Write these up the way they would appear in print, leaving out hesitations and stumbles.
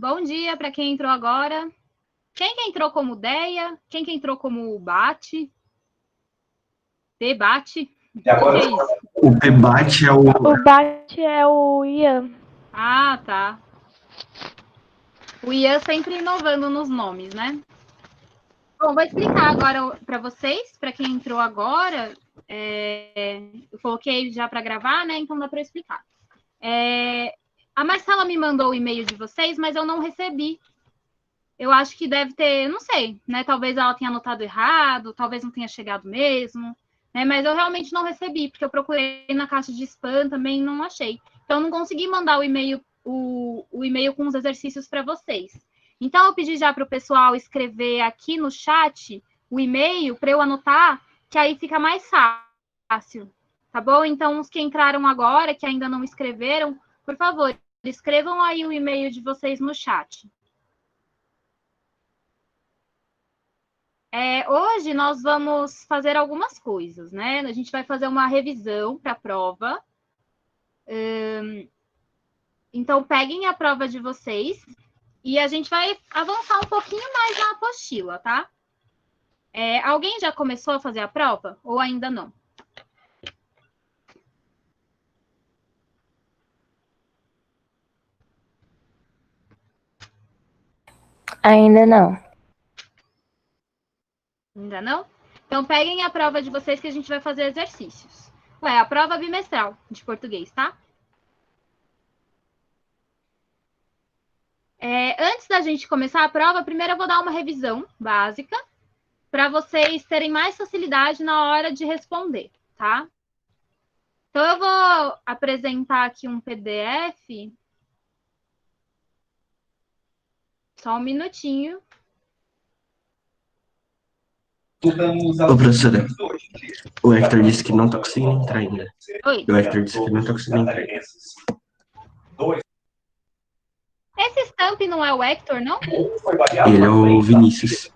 Bom dia para quem entrou agora. Quem que entrou como Deia? Quem que entrou como Bate? Debate? O que é isso? O debate é o... O Bate é o Ian. Ah, tá. O Ian sempre inovando nos nomes, né? Bom, vou explicar agora para vocês, para quem entrou agora. Eu coloquei já para gravar, né? Então dá para explicar. A Marcela me mandou o e-mail de vocês, mas eu não recebi. Eu acho que deve ter, não sei, né? Talvez ela tenha anotado errado, talvez não tenha chegado mesmo, né? Mas eu realmente não recebi, porque eu procurei na caixa de spam também não achei. Então, eu não consegui mandar o e-mail, o e-mail com os exercícios para vocês. Então, eu pedi já para o pessoal escrever aqui no chat o e-mail para eu anotar, que aí fica mais fácil, tá bom? Então, os que entraram agora, que ainda não escreveram, por favor, escrevam aí o e-mail de vocês no chat. Hoje nós vamos fazer algumas coisas, né? A gente vai fazer uma revisão para a prova. Então, peguem a prova de vocês e a gente vai avançar um pouquinho mais na apostila, tá? Alguém já começou a fazer a prova ou ainda não? Ainda não. Ainda não? Então, peguem a prova de vocês que a gente vai fazer exercícios. A prova bimestral de português, tá? Antes da gente começar a prova, primeiro eu vou dar uma revisão básica para vocês terem mais facilidade na hora de responder, tá? Então, eu vou apresentar aqui um PDF. Só um minutinho. Ô, professora, o Hector disse que não tá conseguindo entrar ainda. Oi. O Hector disse que não tá conseguindo entrar. Esse Stamp não é o Hector, não? Ele é o Vinícius.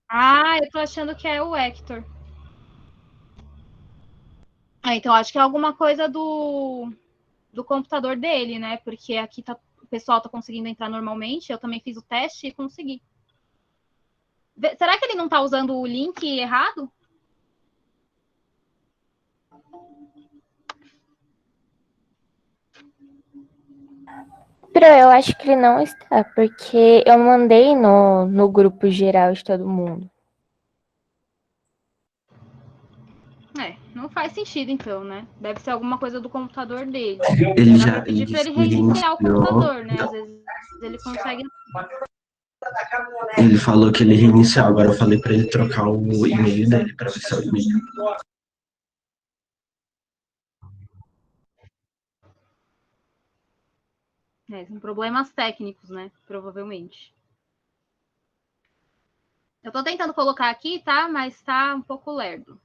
Ah, eu tô achando que é o Hector. Então acho que é alguma coisa do computador dele, né? Porque aqui o pessoal tá conseguindo entrar normalmente. Eu também fiz o teste e consegui. Será que ele não tá usando o link errado? Pro, eu acho que ele não está, porque eu mandei no grupo geral de todo mundo. Não faz sentido então, né? Deve ser alguma coisa do computador dele. Ele Dá pra já pedir pra disse ele que reiniciar o reiniciou. computador, né? Às vezes ele consegue. Ele falou que ele reiniciou. Agora eu falei pra ele trocar o e-mail dele pra ver se é o e-mail. São problemas técnicos, né? Provavelmente. Eu tô tentando colocar aqui, tá? Mas tá um pouco lerdo.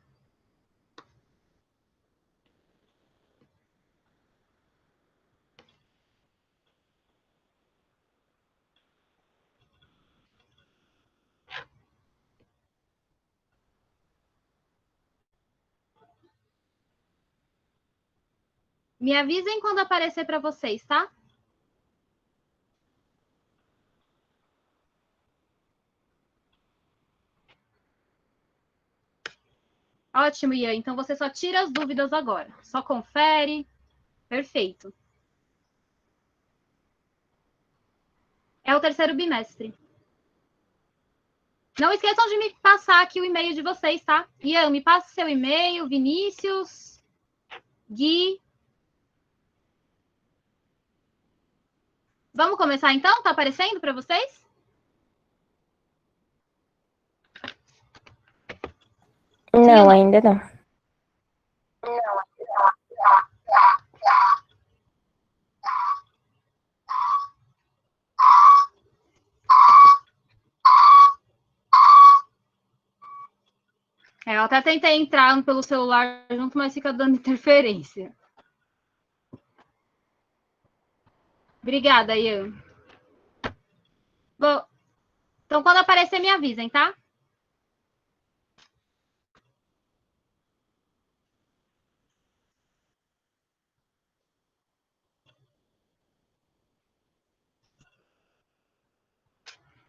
Me avisem quando aparecer para vocês, tá? Ótimo, Ian. Então você só tira as dúvidas agora. Só confere. Perfeito. É o terceiro bimestre. Não esqueçam de me passar aqui o e-mail de vocês, tá? Ian, me passa seu e-mail, Vinícius, Gui. Vamos começar então? Tá aparecendo para vocês? Não, ainda não. Eu até tentei entrar pelo celular junto, mas fica dando interferência. Obrigada, Ian. Bom, então quando aparecer, me avisem, tá?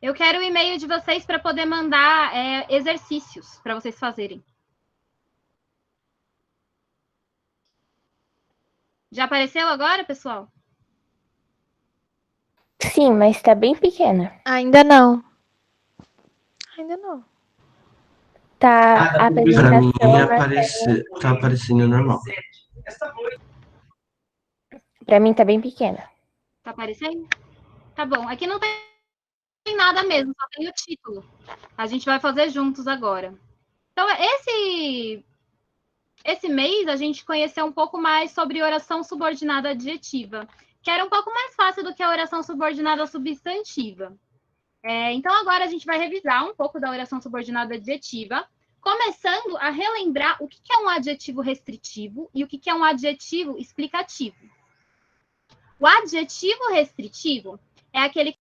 Eu quero o e-mail de vocês para poder mandar exercícios para vocês fazerem. Já apareceu agora, pessoal? Sim, mas tá bem pequena. Ainda não. Ainda não. Tá a Pra apresentação mim, na tá aparecendo normal. Pra mim tá bem pequena. Tá aparecendo? Tá bom. Aqui não tem nada mesmo, só tem o título. A gente vai fazer juntos agora. Então, esse mês a gente conheceu um pouco mais sobre oração subordinada adjetiva, que era um pouco mais fácil do que a oração subordinada substantiva. Então, agora a gente vai revisar um pouco da oração subordinada adjetiva, começando a relembrar o que é um adjetivo restritivo e o que é um adjetivo explicativo. O adjetivo restritivo é aquele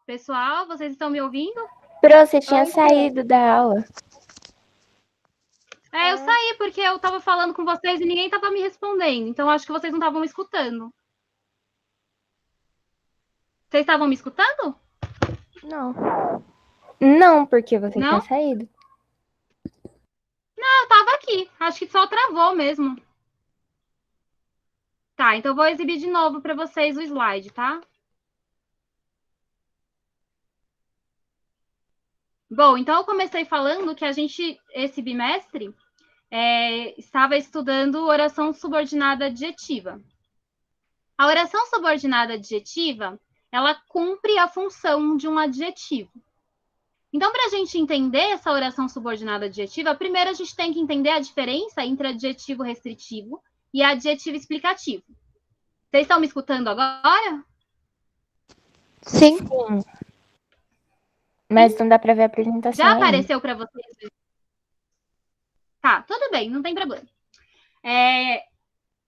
Pessoal, vocês estão me ouvindo? Pro, você tinha Oi, Pro. saído da aula. Eu saí porque eu estava falando com vocês e ninguém estava me respondendo. Então, acho que vocês não estavam me escutando. Vocês estavam me escutando? Não. Não, porque você Não? tinha saído. Eu estava aqui. Acho que só travou mesmo. Tá, então eu vou exibir de novo para vocês o slide, tá? Bom, então eu comecei falando que a gente, esse bimestre, estava estudando oração subordinada adjetiva. A oração subordinada adjetiva, ela cumpre a função de um adjetivo. Então, para a gente entender essa oração subordinada adjetiva, primeiro a gente tem que entender a diferença entre adjetivo restritivo e adjetivo explicativo. Vocês estão me escutando agora? Sim. Sim. Mas não dá pra ver a apresentação Já ainda. apareceu para vocês? Tá, tudo bem, não tem problema.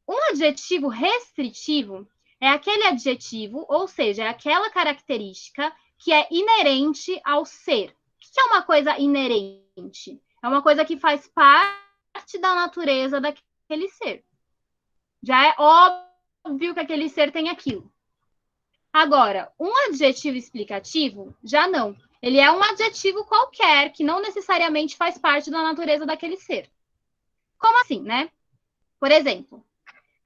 Um adjetivo restritivo é aquele adjetivo, ou seja, é aquela característica que é inerente ao ser. O que é uma coisa inerente? É uma coisa que faz parte da natureza daquele ser. Já é óbvio que aquele ser tem aquilo. Agora, um adjetivo explicativo, já não. Ele é um adjetivo qualquer que não necessariamente faz parte da natureza daquele ser. Como assim, né? Por exemplo,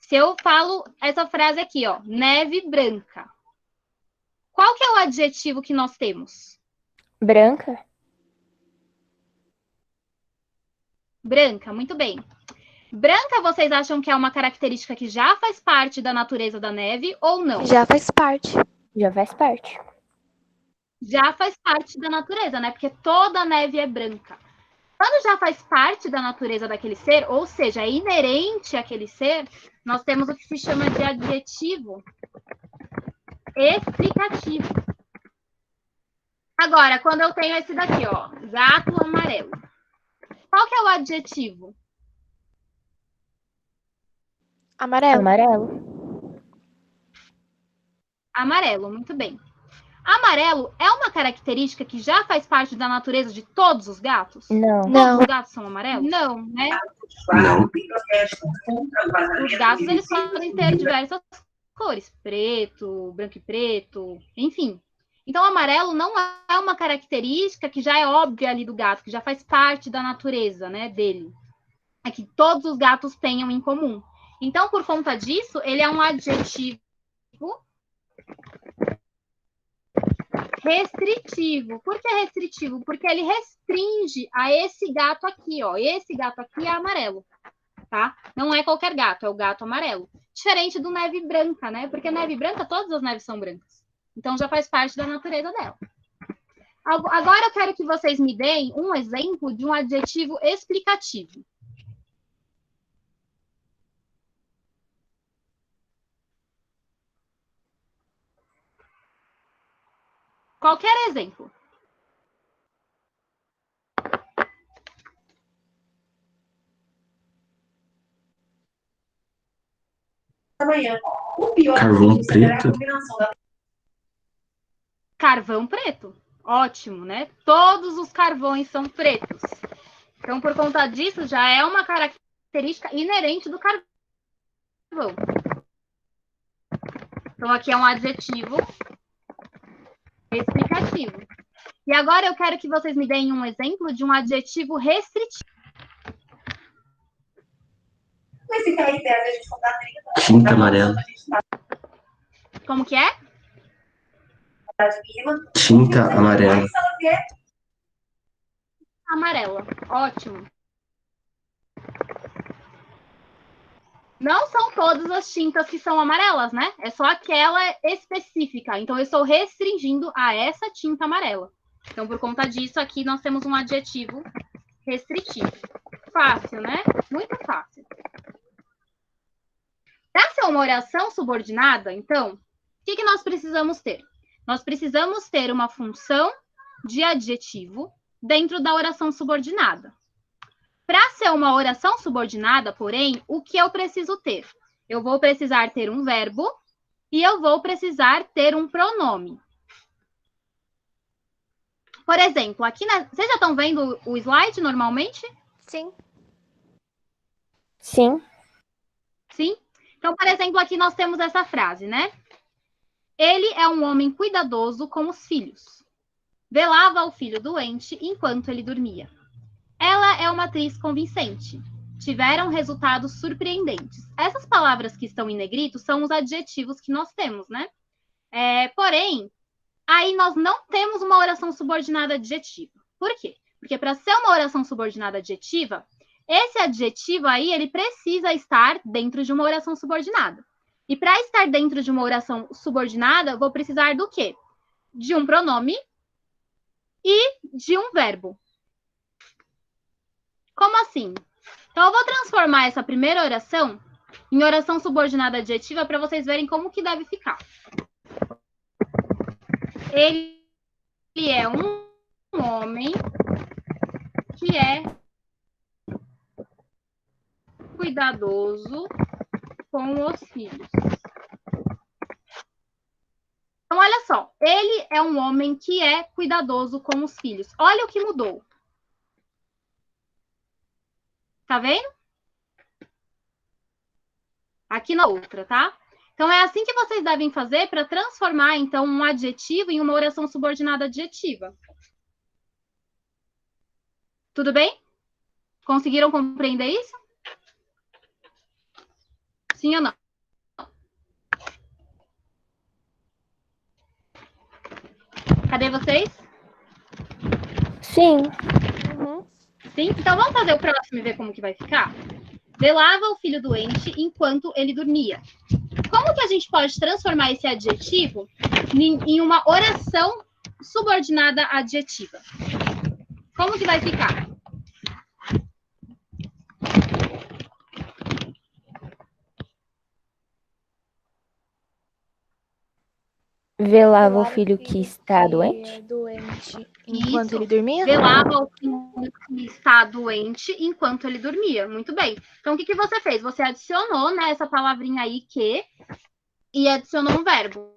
se eu falo essa frase aqui, ó, neve branca. Qual que é o adjetivo que nós temos? Branca? Branca, muito bem. Branca, vocês acham que é uma característica que já faz parte da natureza da neve ou não? Já faz parte. Já faz parte. Já faz parte da natureza, né? Porque toda a neve é branca. Quando já faz parte da natureza daquele ser, ou seja, é inerente àquele ser, nós temos o que se chama de adjetivo explicativo. Agora, quando eu tenho esse daqui, ó, gato amarelo. Qual que é o adjetivo? Amarelo. Amarelo. Amarelo, muito bem. Amarelo é uma característica que já faz parte da natureza de todos os gatos? Não. Todos Não. os gatos são amarelos? Não, né? Não. Os gatos, eles podem ter diversas cores. Preto, branco e preto, enfim. Então, amarelo não é uma característica que já é óbvia ali do gato, que já faz parte da natureza, né, dele. É que todos os gatos tenham em comum. Então, por conta disso, ele é um adjetivo restritivo. Por que restritivo? Porque ele restringe a esse gato aqui, ó. Esse gato aqui é amarelo, tá? Não é qualquer gato, é o gato amarelo. Diferente do neve branca, né? Porque neve branca, todas as neves são brancas. Então, já faz parte da natureza dela. Agora, eu quero que vocês me deem um exemplo de um adjetivo explicativo. Qualquer exemplo. Carvão preto. Carvão preto. Ótimo, né? Todos os carvões são pretos. Então, por conta disso, já é uma característica inerente do carvão. Então, aqui é um adjetivo explicativo. E agora eu quero que vocês me deem um exemplo de um adjetivo restritivo. Tinta amarela. Como que é? Tinta amarela. Amarela. Ótimo. Não são todas as tintas que são amarelas, né? É só aquela específica. Então, eu estou restringindo a essa tinta amarela. Então, por conta disso, aqui nós temos um adjetivo restritivo. Fácil, né? Muito fácil. Para ser uma oração subordinada, então, o que nós precisamos ter? Nós precisamos ter uma função de adjetivo dentro da oração subordinada. Para ser uma oração subordinada, porém, o que eu preciso ter? Eu vou precisar ter um verbo e eu vou precisar ter um pronome. Por exemplo, aqui vocês já estão vendo o slide normalmente? Sim. Sim. Sim? Então, por exemplo, aqui nós temos essa frase, né? Ele é um homem cuidadoso com os filhos. Velava o filho doente enquanto ele dormia. Ela é uma atriz convincente. Tiveram resultados surpreendentes. Essas palavras que estão em negrito são os adjetivos que nós temos, né? Porém, aí nós não temos uma oração subordinada adjetiva. Por quê? Porque para ser uma oração subordinada adjetiva, esse adjetivo aí, ele precisa estar dentro de uma oração subordinada. E para estar dentro de uma oração subordinada, vou precisar do quê? De um pronome e de um verbo. Como assim? Então, eu vou transformar essa primeira oração em oração subordinada adjetiva para vocês verem como que deve ficar. Ele é um homem que é cuidadoso com os filhos. Então, olha só. Ele é um homem que é cuidadoso com os filhos. Olha o que mudou. Tá vendo? Aqui na outra, tá? Então, é assim que vocês devem fazer para transformar, então, um adjetivo em uma oração subordinada adjetiva. Tudo bem? Conseguiram compreender isso? Sim ou não? Cadê vocês? Sim. Uhum. Sim? Então, vamos fazer o próximo e ver como que vai ficar? Velava o filho doente enquanto ele dormia. Como que a gente pode transformar esse adjetivo em uma oração subordinada adjetiva? Como que vai ficar? Velava o filho que está doente? Doente enquanto Isso. ele dormia? Velava o filho que está doente enquanto ele dormia. Muito bem. Então, o que você fez? Você adicionou, né, essa palavrinha aí, que, e adicionou um verbo.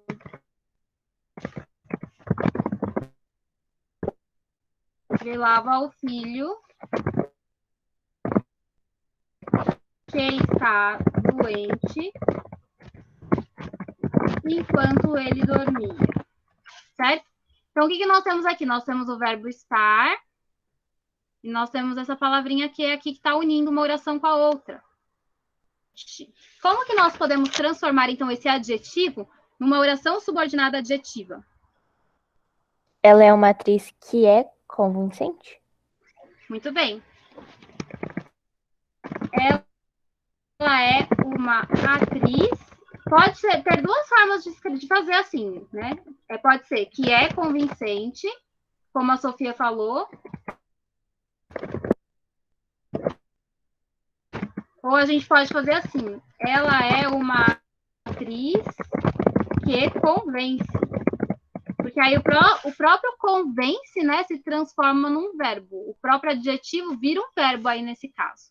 Velava o filho que está doente enquanto ele dormia. Certo? Então, o que nós temos aqui? Nós temos o verbo estar e nós temos essa palavrinha que é aqui que está unindo uma oração com a outra. Como que nós podemos transformar, então, esse adjetivo numa oração subordinada adjetiva? Ela é uma atriz que é convincente? Muito bem. Ela é uma atriz. Pode ter duas formas de fazer assim, né? Pode ser que é convincente, como a Sofia falou. Ou a gente pode fazer assim. Ela é uma atriz que convence. Porque aí o próprio convence, né, se transforma num verbo. O próprio adjetivo vira um verbo aí nesse caso.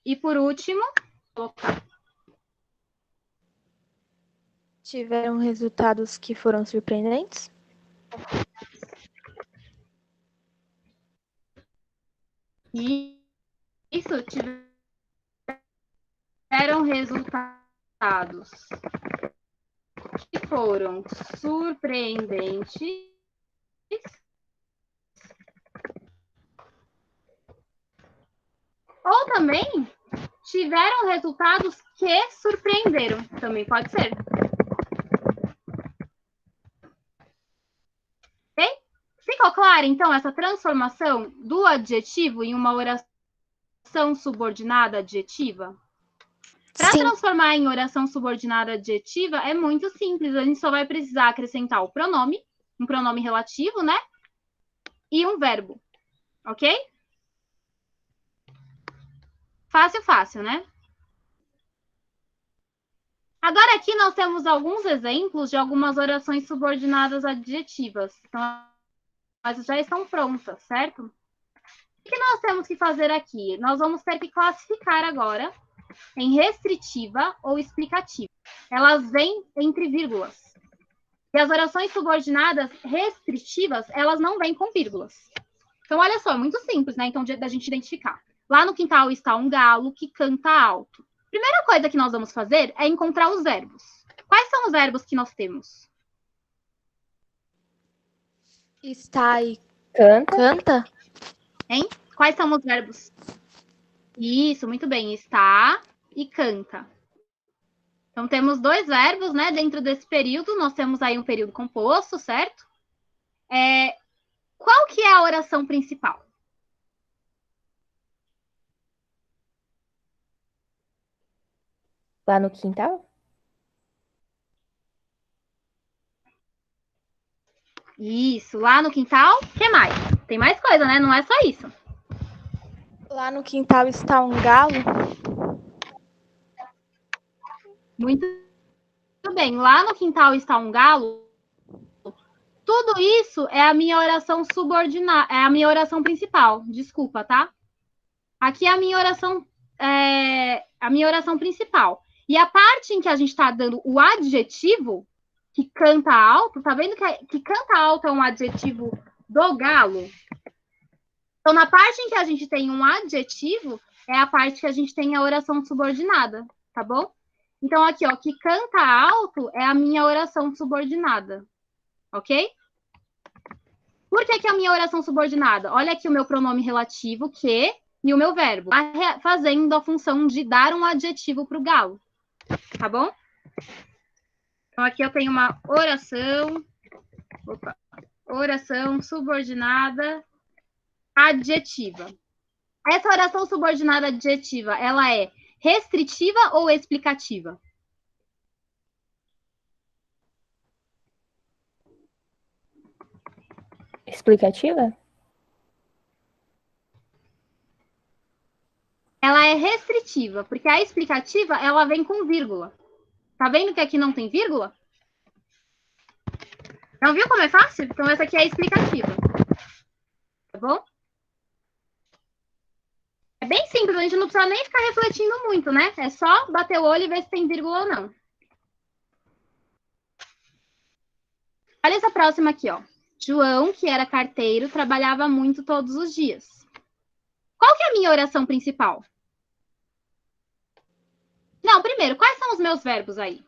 E por último, Tiveram resultados que foram surpreendentes? Isso, tiveram resultados que foram surpreendentes ou também tiveram resultados que surpreenderam. Também pode ser. Ok? Ficou clara, então, essa transformação do adjetivo em uma oração subordinada adjetiva? Para transformar em oração subordinada adjetiva, é muito simples. A gente só vai precisar acrescentar o pronome, um pronome relativo, né? E um verbo. Ok? Fácil, fácil, né? Agora aqui nós temos alguns exemplos de algumas orações subordinadas adjetivas. Então, elas já estão prontas, certo? O que nós temos que fazer aqui? Nós vamos ter que classificar agora em restritiva ou explicativa. Elas vêm entre vírgulas. E as orações subordinadas restritivas, elas não vêm com vírgulas. Então, olha só, é muito simples, né? Então, da gente identificar. Lá no quintal está um galo que canta alto. Primeira coisa que nós vamos fazer é encontrar os verbos. Quais são os verbos que nós temos? Está e Canta. Hein? Quais são os verbos? Isso, muito bem. Está e canta. Então, temos dois verbos, né? Dentro desse período, nós temos aí um período composto, certo? Qual que é a oração principal? Lá no quintal? Isso, lá no quintal, o que mais? Tem mais coisa, né? Não é só isso. Lá no quintal está um galo? Muito bem. Lá no quintal está um galo. Tudo isso é a minha oração subordinada, é a minha oração principal. Desculpa, tá? Aqui é a minha oração principal. E a parte em que a gente está dando o adjetivo, que canta alto, tá vendo que canta alto é um adjetivo do galo? Então, na parte em que a gente tem um adjetivo, é a parte que a gente tem a oração subordinada, tá bom? Então, aqui, ó, que canta alto é a minha oração subordinada, ok? Por que é a minha oração subordinada? Olha aqui o meu pronome relativo, que, e o meu verbo. Tá fazendo a função de dar um adjetivo para o galo, tá bom? Então, aqui eu tenho uma oração subordinada adjetiva. Essa oração subordinada adjetiva, ela é restritiva ou explicativa? Explicativa? Ela é restritiva, porque a explicativa, ela vem com vírgula. Tá vendo que aqui não tem vírgula? Não viu como é fácil? Então, essa aqui é a explicativa. Tá bom? É bem simples, a gente não precisa nem ficar refletindo muito, né? É só bater o olho e ver se tem vírgula ou não. Olha essa próxima aqui, ó. João, que era carteiro, trabalhava muito todos os dias. Qual que é a minha oração principal? Não, primeiro, quais são os meus verbos aí?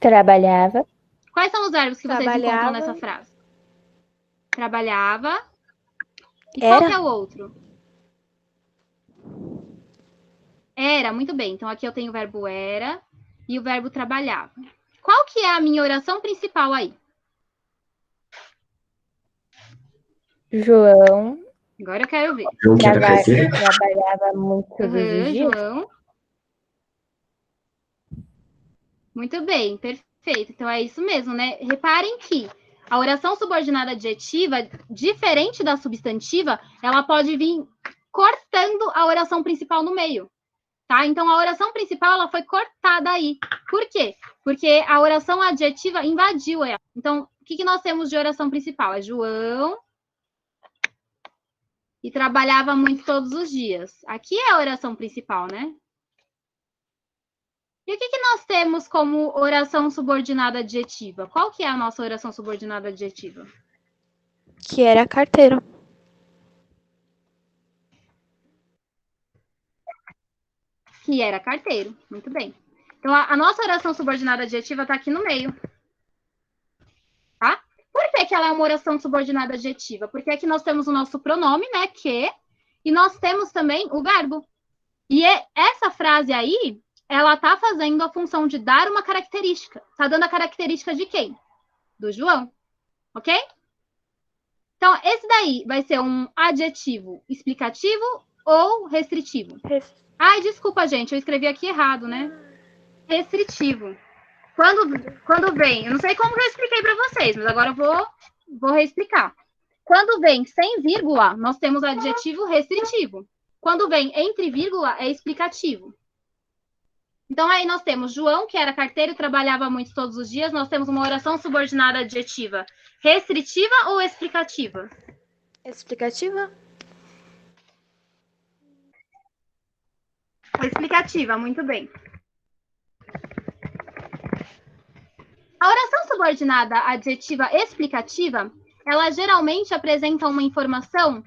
Trabalhava. Quais são os verbos que vocês encontram Trabalhava. nessa frase? Trabalhava. E qual que é o outro? Era, muito bem. Então, aqui eu tenho o verbo era e o verbo trabalhava. Qual que é a minha oração principal aí? João Agora eu quero ver. João que era carteiro. trabalhava muito todos os dias. João. Muito bem, perfeito. Então, é isso mesmo, né? Reparem que a oração subordinada adjetiva, diferente da substantiva, ela pode vir cortando a oração principal no meio. Tá? Então, a oração principal ela foi cortada aí. Por quê? Porque a oração adjetiva invadiu ela. Então, o que nós temos de oração principal? É João e trabalhava muito todos os dias. Aqui é a oração principal, né? E o que nós temos como oração subordinada adjetiva? Qual que é a nossa oração subordinada adjetiva? Que era carteiro. Que era carteiro. Muito bem. Então, a nossa oração subordinada adjetiva está aqui no meio. Tá? Por que ela é uma oração subordinada adjetiva? Porque aqui nós temos o nosso pronome, né, que, e nós temos também o verbo. E essa frase aí, ela está fazendo a função de dar uma característica. Está dando a característica de quem? Do João. Ok? Então, esse daí vai ser um adjetivo explicativo ou restritivo? Ai, desculpa, gente, eu escrevi aqui errado, né? Restritivo. Quando vem, eu não sei como que eu expliquei para vocês, mas agora eu vou reexplicar. Quando vem sem vírgula, nós temos adjetivo restritivo. Quando vem entre vírgula, é explicativo. Então, aí nós temos João, que era carteiro, trabalhava muito todos os dias. Nós temos uma oração subordinada adjetiva restritiva ou explicativa? Explicativa? Explicativa, muito bem. A oração subordinada adjetiva explicativa, ela geralmente apresenta uma informação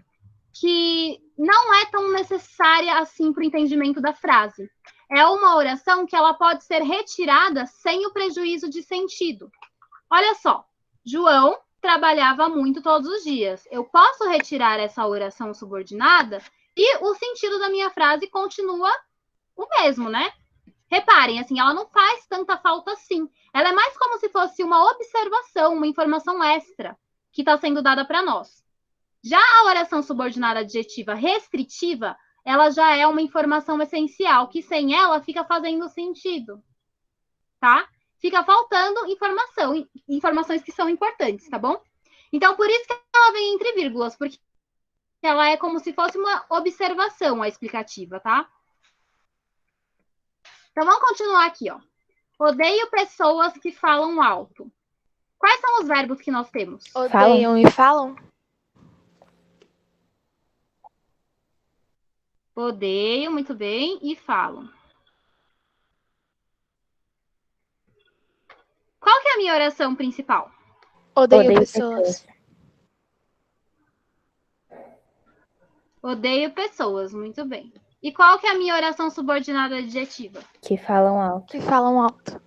que não é tão necessária assim para o entendimento da frase. É uma oração que ela pode ser retirada sem o prejuízo de sentido. Olha só, João trabalhava muito todos os dias. Eu posso retirar essa oração subordinada e o sentido da minha frase continua o mesmo, né? Reparem, assim, ela não faz tanta falta assim. Ela é mais como se fosse uma observação, uma informação extra que está sendo dada para nós. Já a oração subordinada adjetiva restritiva, ela já é uma informação essencial, que sem ela fica fazendo sentido, tá? Fica faltando informações que são importantes, tá bom? Então, por isso que ela vem entre vírgulas, porque ela é como se fosse uma observação a explicativa, tá? Então, vamos continuar aqui, ó. Odeio pessoas que falam alto. Quais são os verbos que nós temos? Odeiam e falam? Odeio, muito bem, e falam. Qual que é a minha oração principal? Odeio pessoas. Odeio pessoas, muito bem. E qual que é a minha oração subordinada adjetiva? Que falam alto. Que falam alto.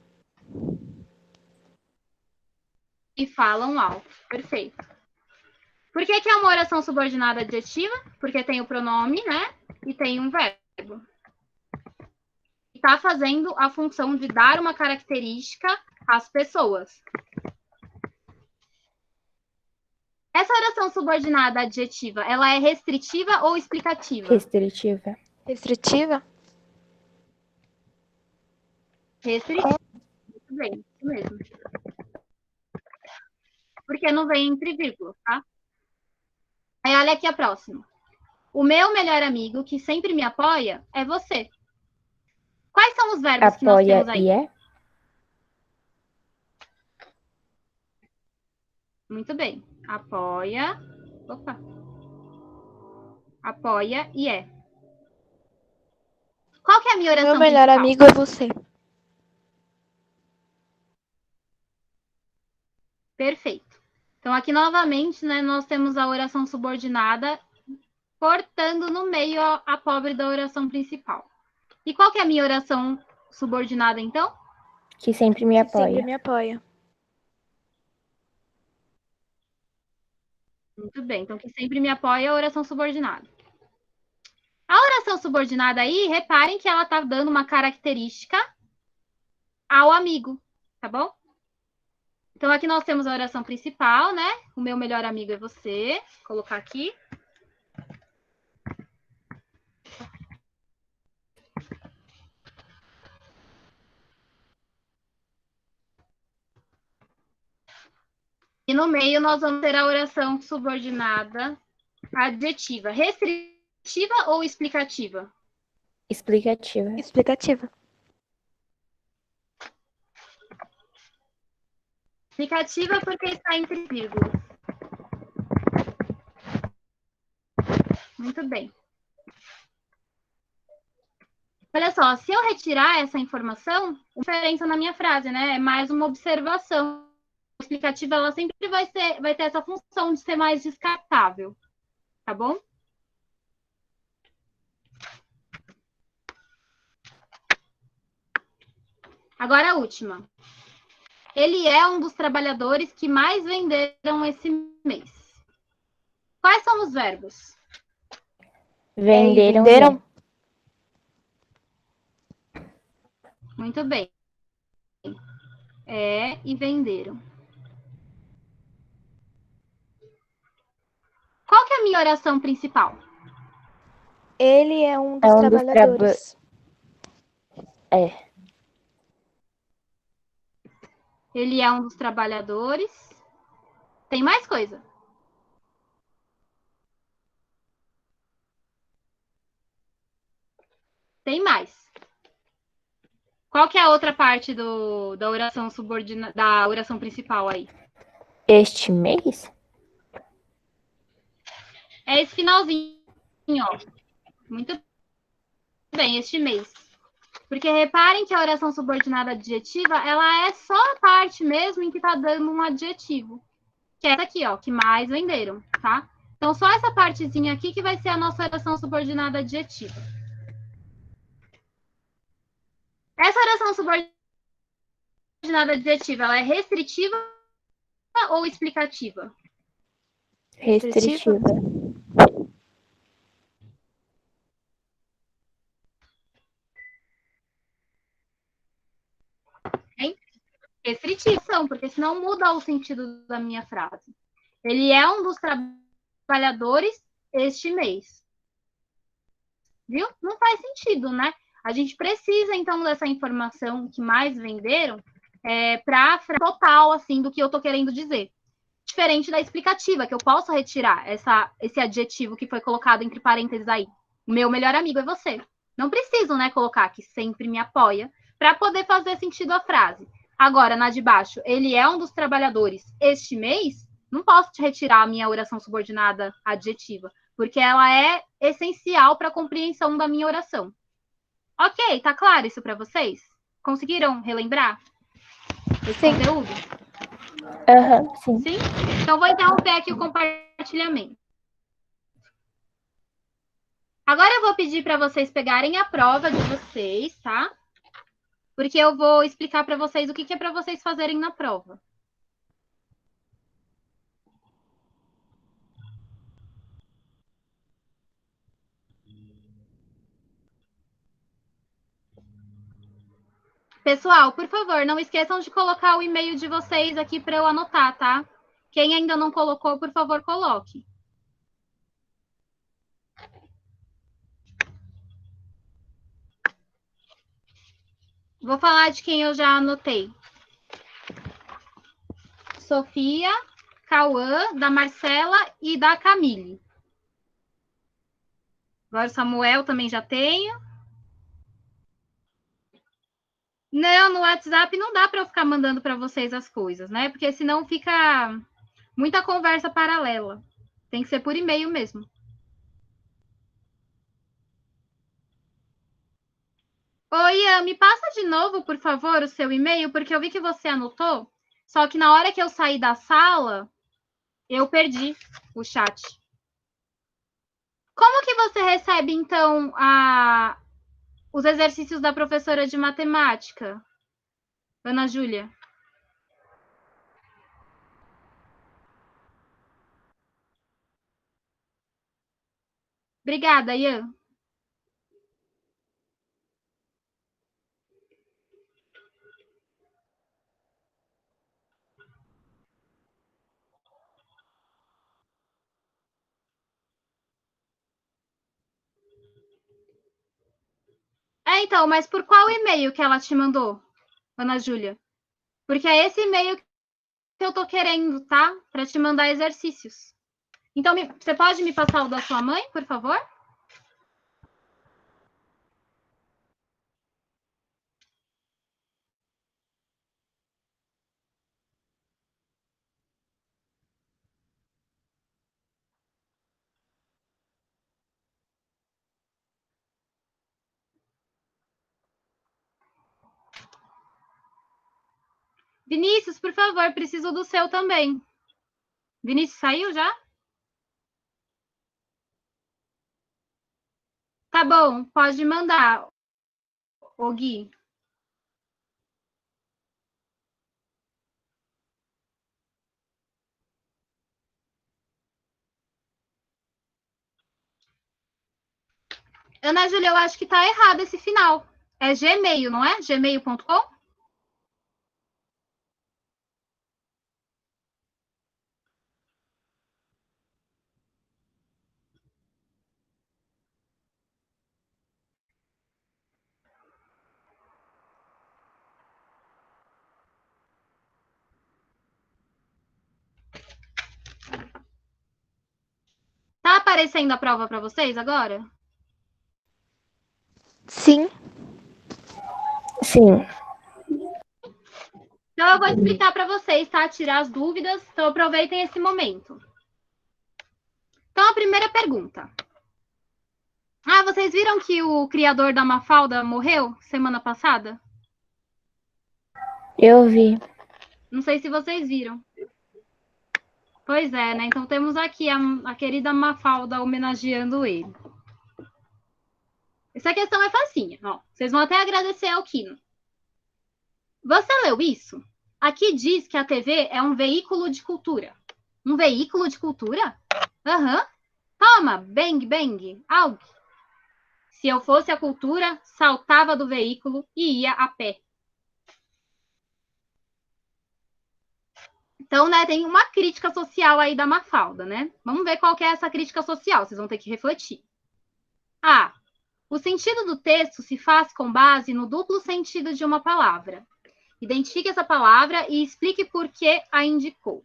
E falam alto, perfeito. Por que que é uma oração subordinada adjetiva? Porque tem o pronome, né? E tem um verbo. Está fazendo a função de dar uma característica às pessoas. Essa oração subordinada adjetiva, ela é restritiva ou explicativa? Restritiva. Restritiva? Restritiva. Muito bem, isso mesmo. Porque não vem entre vírgulas, tá? Aí olha aqui a próxima. O meu melhor amigo, que sempre me apoia, é você. Quais são os verbos que nós Apoia temos aí? e é? Muito bem. Apoia. Opa. Apoia e é. Qual que é a minha oração Meu melhor principal? amigo é você. Perfeito. Então, aqui novamente, né, nós temos a oração subordinada cortando no meio a pobre da oração principal. E qual que é a minha oração subordinada, então? Que sempre me Que apoia. sempre me apoia. Muito bem. Então, que sempre me apoia é a oração subordinada. A oração subordinada aí, reparem que ela está dando uma característica ao amigo, tá bom? Então, aqui nós temos a oração principal, né? O meu melhor amigo é você. Vou colocar aqui. E no meio nós vamos ter a oração subordinada adjetiva. Restritiva ou explicativa? Explicativa. Explicativa. Explicativa porque está entre vírgulas. Muito bem. Olha só, se eu retirar essa informação, a diferença na minha frase, né? É mais uma observação. A explicativa, ela sempre vai ter essa função de ser mais descartável. Tá bom? Agora a última. Ele é um dos trabalhadores que mais venderam esse mês. Quais são os verbos? Venderam. venderam? Muito bem. É e venderam. Qual que é a minha oração principal? Ele é um dos É um dos trabalhadores. É. Ele é um dos trabalhadores. Tem mais coisa? Tem mais. Qual que é a outra parte da oração da oração principal aí? Este mês? É esse finalzinho, ó. Muito bem, este mês. Porque reparem que a oração subordinada adjetiva, ela é só a parte mesmo em que está dando um adjetivo. Que é essa aqui, ó, que mais venderam, tá? Então, só essa partezinha aqui que vai ser a nossa oração subordinada adjetiva. Essa oração subordinada adjetiva, ela é restritiva ou explicativa? Restritiva. Restritiva, porque senão muda o sentido da minha frase. Ele é um dos trabalhadores este mês. Viu? Não faz sentido, né? A gente precisa, então, dessa informação que mais venderam para total, assim, do que eu tô querendo dizer. Diferente da explicativa, que eu posso retirar esse adjetivo que foi colocado entre parênteses aí. O meu melhor amigo é você. Não preciso, né, colocar que sempre me apoia para poder fazer sentido a frase. Agora, na de baixo, ele é um dos trabalhadores este mês, não posso te retirar a minha oração subordinada adjetiva, porque ela é essencial para a compreensão da minha oração. Ok, tá claro isso para vocês? Conseguiram relembrar esse conteúdo? Sim. Sim? Então, vou interromper aqui o compartilhamento. Agora eu vou pedir para vocês pegarem a prova de vocês, tá? Porque eu vou explicar para vocês o que é para vocês fazerem na prova. Pessoal, por favor, não esqueçam de colocar o e-mail de vocês aqui para eu anotar, tá? Quem ainda não colocou, por favor, coloque. Vou falar de quem eu já anotei. Sofia, Cauã, da Marcela e da Camille. Agora o Samuel também já tenho. Não, no WhatsApp não dá para eu ficar mandando para vocês as coisas, né? Porque senão fica muita conversa paralela. Tem que ser por e-mail mesmo. Oi, Ian, me passa de novo, por favor, o seu e-mail, porque eu vi que você anotou, só que na hora que eu saí da sala, eu perdi o chat. Como que você recebe, então, os exercícios da professora de matemática, Ana Júlia? Obrigada, Ian. Então, mas por qual e-mail que ela te mandou, Ana Júlia? Porque é esse e-mail que eu tô querendo, tá? Para te mandar exercícios. Então, você pode me passar o da sua mãe, por favor? Vinícius, por favor, preciso do seu também. Vinícius saiu já? Tá bom, pode mandar, ô Gui. Ana Júlia, eu acho que tá errado esse final. É Gmail, não é? Gmail.com? Tá aparecendo a prova para vocês agora? Sim. Sim. Então, eu vou explicar para vocês, tá? Tirar as dúvidas. Então, aproveitem esse momento. Então, a primeira pergunta. Vocês viram que o criador da Mafalda morreu semana passada? Eu vi. Não sei se vocês viram. Pois é, né? Então, temos aqui a querida Mafalda homenageando ele. Essa questão é facinha, ó. Vocês vão até agradecer ao Kino. Você leu isso? Aqui diz que a TV é um veículo de cultura. Um veículo de cultura? Aham. Toma, bang, bang, algo. Se eu fosse a cultura, saltava do veículo e ia a pé. Então, né, tem uma crítica social aí da Mafalda, né? Vamos ver qual que é essa crítica social, vocês vão ter que refletir. O sentido do texto se faz com base no duplo sentido de uma palavra. Identifique essa palavra e explique por que a indicou.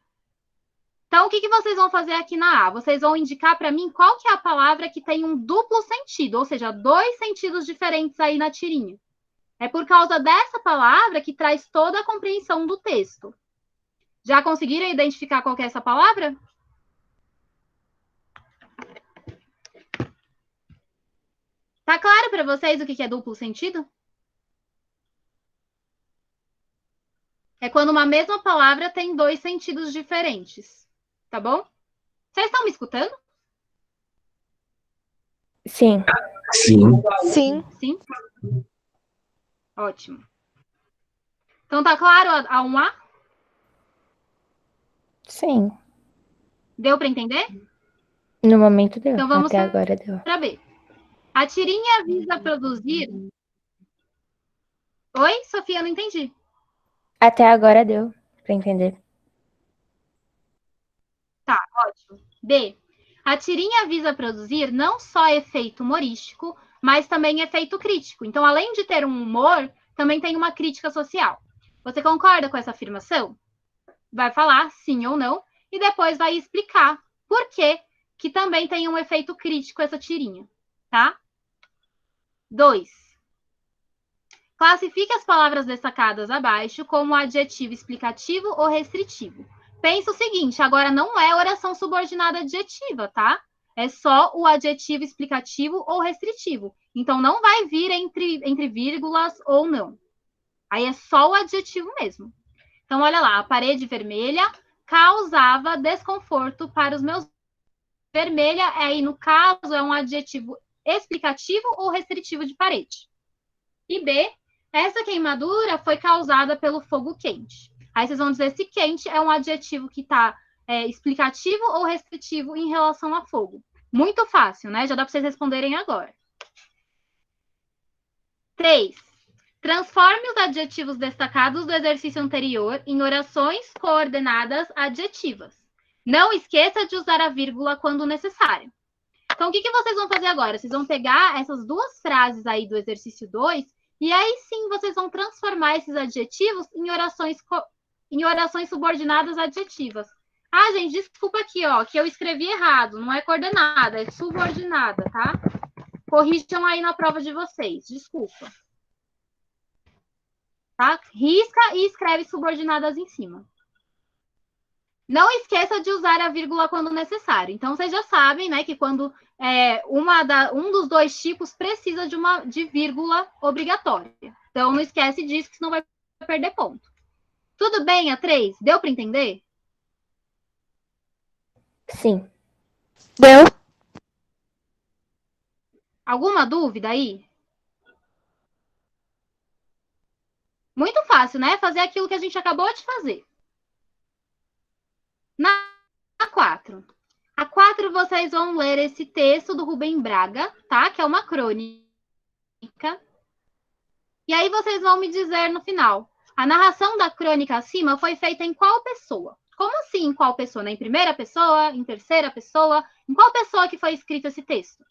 Então, o que vocês vão fazer aqui na A? Vocês vão indicar para mim qual que é a palavra que tem um duplo sentido, ou seja, 2 sentidos diferentes aí na tirinha. É por causa dessa palavra que traz toda a compreensão do texto. Já conseguiram identificar qual que é essa palavra? Tá claro para vocês o que é duplo sentido? É quando uma mesma palavra tem 2 sentidos diferentes. Tá bom? Vocês estão me escutando? Sim. Sim. Sim. Sim? Ótimo. Então, tá claro a 1A? Sim. Deu para entender? No momento deu. Então, vamos Até agora deu. para B. A tirinha visa produzir... Oi, Sofia, não entendi. Até agora deu pra entender. Tá, ótimo. B. A tirinha visa produzir não só efeito humorístico, mas também efeito crítico. Então, além de ter um humor, também tem uma crítica social. Você concorda com essa afirmação? Vai falar sim ou não, e depois vai explicar por que também tem um efeito crítico essa tirinha, tá? 2. Classifique as palavras destacadas abaixo como adjetivo explicativo ou restritivo. Pensa o seguinte, agora não é oração subordinada adjetiva, tá? É só o adjetivo explicativo ou restritivo. Então, não vai vir entre vírgulas ou não. Aí é só o adjetivo mesmo. Então, olha lá, a parede vermelha causava desconforto para os meus... Vermelha, aí no caso, é um adjetivo explicativo ou restritivo de parede. E B, essa queimadura foi causada pelo fogo quente. Aí vocês vão dizer se quente é um adjetivo que está explicativo ou restritivo em relação a fogo. Muito fácil, né? Já dá para vocês responderem agora. 3. Transforme os adjetivos destacados do exercício anterior em orações coordenadas adjetivas. Não esqueça de usar a vírgula quando necessário. Então, o que vocês vão fazer agora? Vocês vão pegar essas 2 frases aí do exercício 2 e aí sim vocês vão transformar esses adjetivos em orações subordinadas adjetivas. Ah, gente, desculpa aqui, ó, que eu escrevi errado. Não é coordenada, é subordinada, tá? Corrijam aí na prova de vocês. Desculpa. Tá? Risca e escreve subordinadas em cima. Não esqueça de usar a vírgula quando necessário. Então, vocês já sabem, né, que quando um dos 2 tipos precisa de vírgula obrigatória. Então, não esquece disso, que senão vai perder ponto. Tudo bem, a 3? Deu para entender? Sim. Deu. Alguma dúvida aí? Muito fácil, né? Fazer aquilo que a gente acabou de fazer. Na 4. A 4, vocês vão ler esse texto do Rubem Braga, tá? Que é uma crônica. E aí vocês vão me dizer no final. A narração da crônica acima foi feita em qual pessoa? Como assim em qual pessoa? Em primeira pessoa? Em terceira pessoa? Em qual pessoa que foi escrito esse texto?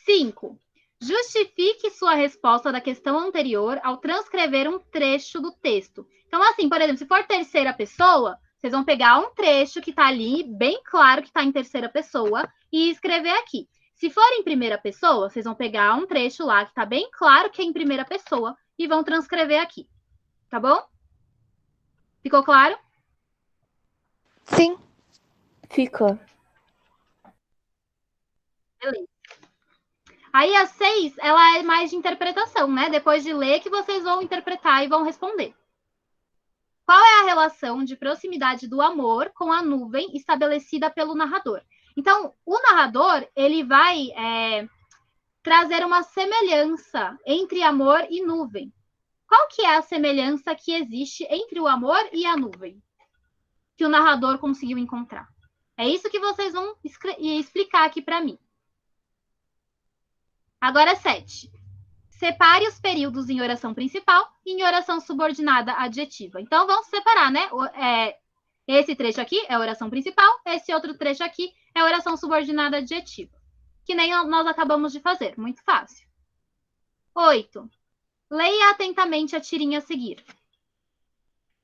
5. Justifique sua resposta da questão anterior ao transcrever um trecho do texto. Então, assim, por exemplo, se for terceira pessoa, vocês vão pegar um trecho que está ali, bem claro que está em terceira pessoa, e escrever aqui. Se for em primeira pessoa, vocês vão pegar um trecho lá que está bem claro que é em primeira pessoa e vão transcrever aqui. Tá bom? Ficou claro? Sim. Ficou. Beleza. Aí a 6, ela é mais de interpretação, né? Depois de ler que vocês vão interpretar e vão responder. Qual é a relação de proximidade do amor com a nuvem estabelecida pelo narrador? Então, o narrador, ele vai trazer uma semelhança entre amor e nuvem. Qual que é a semelhança que existe entre o amor e a nuvem? Que o narrador conseguiu encontrar. É isso que vocês vão explicar aqui para mim. Agora, 7. Separe os períodos em oração principal e em oração subordinada adjetiva. Então, vamos separar, né? Esse trecho aqui é oração principal, esse outro trecho aqui é oração subordinada adjetiva. Que nem nós acabamos de fazer. Muito fácil. 8. Leia atentamente a tirinha a seguir.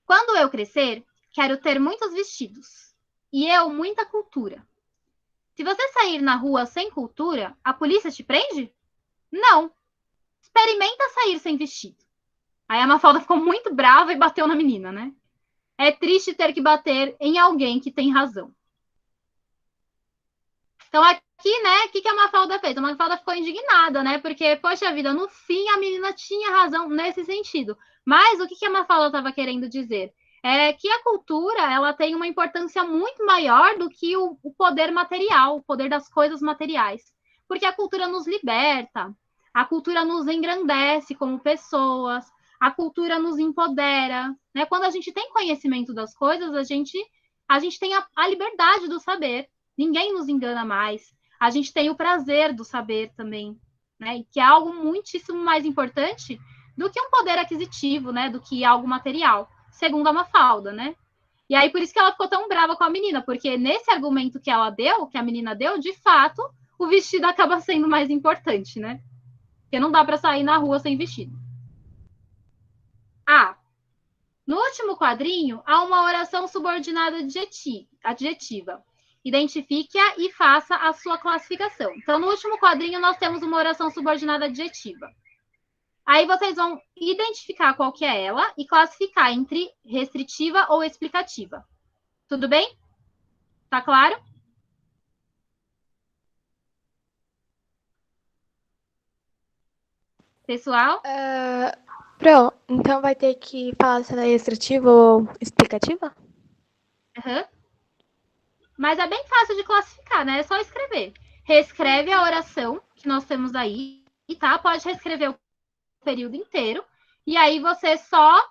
Quando eu crescer, quero ter muitos vestidos. E eu, muita cultura. Se você sair na rua sem cultura, a polícia te prende? Não. Experimenta sair sem vestido. Aí a Mafalda ficou muito brava e bateu na menina, né? É triste ter que bater em alguém que tem razão. Então aqui, né, o que a Mafalda fez? A Mafalda ficou indignada, né? Porque, poxa vida, no fim a menina tinha razão nesse sentido. Mas o que a Mafalda estava querendo dizer? É que a cultura, ela tem uma importância muito maior do que o poder material, o poder das coisas materiais. Porque a cultura nos liberta, a cultura nos engrandece como pessoas, a cultura nos empodera, né? Quando a gente tem conhecimento das coisas, a gente tem a liberdade do saber. Ninguém nos engana mais. A gente tem o prazer do saber também, né? Que é algo muitíssimo mais importante do que um poder aquisitivo, né? Do que algo material, segundo a Mafalda, né? E aí, por isso que ela ficou tão brava com a menina, porque nesse argumento que ela deu, que a menina deu, de fato, o vestido acaba sendo mais importante, né? Porque não dá para sair na rua sem vestido. No último quadrinho, há uma oração subordinada adjetiva. Identifique-a e faça a sua classificação. Então, no último quadrinho, nós temos uma oração subordinada adjetiva. Aí vocês vão identificar qual que é ela e classificar entre restritiva ou explicativa. Tudo bem? Tá claro? Pessoal? Então vai ter que falar se ela é restritiva ou explicativa? Uhum. Mas é bem fácil de classificar, né? É só escrever. Reescreve a oração que nós temos aí, tá? Pode reescrever o período inteiro. E aí você só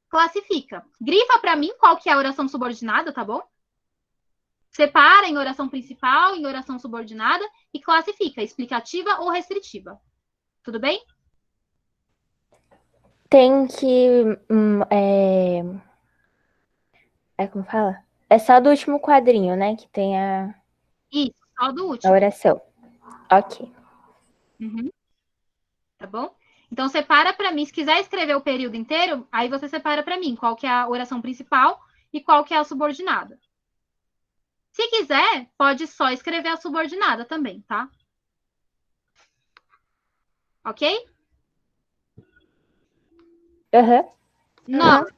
classifica. Grifa para mim qual que é a oração subordinada, tá bom? Separa em oração principal, em oração subordinada e classifica, explicativa ou restritiva. Tudo bem? Tem que. Como fala? É só do último quadrinho, né? Que tem Isso, só do a último. oração. Ok. Uhum. Tá bom? Então, separa para mim. Se quiser escrever o período inteiro, aí você separa para mim qual que é a oração principal e qual que é a subordinada. Se quiser, pode só escrever a subordinada também, tá? Ok? Uhum. 9.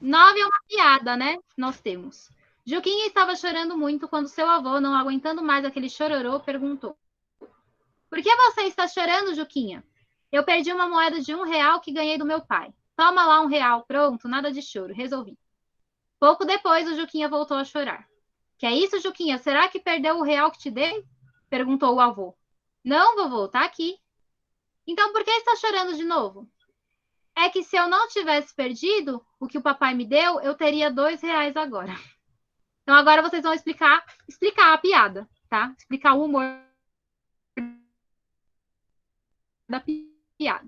9 é uma piada, né? Nós temos. Juquinha estava chorando muito quando seu avô, não aguentando mais aquele chororô, perguntou: por que você está chorando, Juquinha? Eu perdi uma moeda de R$1 que ganhei do meu pai. Toma lá R$1. Pronto, nada de choro. Resolvi. Pouco depois, o Juquinha voltou a chorar. Que é isso, Juquinha? Será que perdeu o R$1 que te dei? Perguntou o avô. Não, vovô, tá aqui. Então por que está chorando de novo? É que se eu não tivesse perdido o que o papai me deu, eu teria R$2 agora. Então agora vocês vão explicar a piada, tá? Explicar o humor da piada.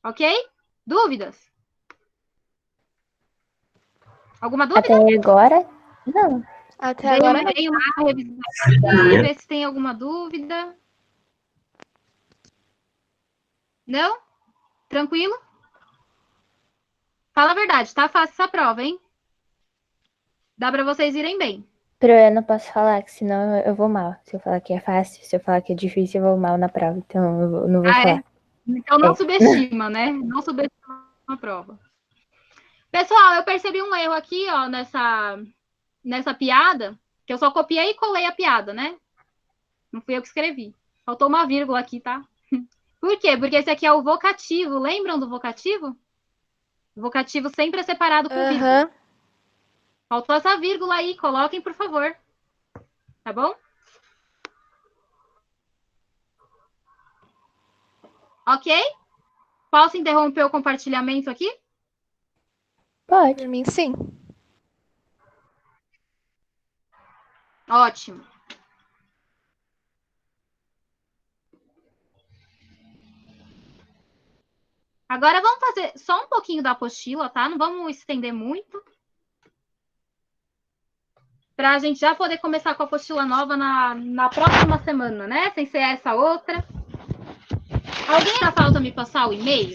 Ok? Dúvidas? Alguma dúvida? Até agora, não. Até agora não. Dei uma revisada, ver se tem alguma dúvida. Não? Tranquilo? Fala a verdade, tá fácil essa prova, hein? Dá para vocês irem bem. Eu não posso falar, que senão eu vou mal. Se eu falar que é fácil, se eu falar que é difícil, eu vou mal na prova. Então eu não vou falar. Então não subestima, né? Não subestima a prova. Pessoal, eu percebi um erro aqui, ó, nessa piada, que eu só copiei e colei a piada, né? Não fui eu que escrevi. Faltou uma vírgula aqui, tá? Por quê? Porque esse aqui é o vocativo. Lembram do vocativo? O vocativo sempre é separado com vírgula. Faltou essa vírgula aí. Coloquem, por favor. Tá bom? Ok? Posso interromper o compartilhamento aqui? Pode. Por mim, sim. Ótimo. Agora vamos fazer só um pouquinho da apostila, tá? Não vamos estender muito. Para a gente já poder começar com a apostila nova na próxima semana, né? Sem ser essa outra. Alguém ainda falta me passar o e-mail?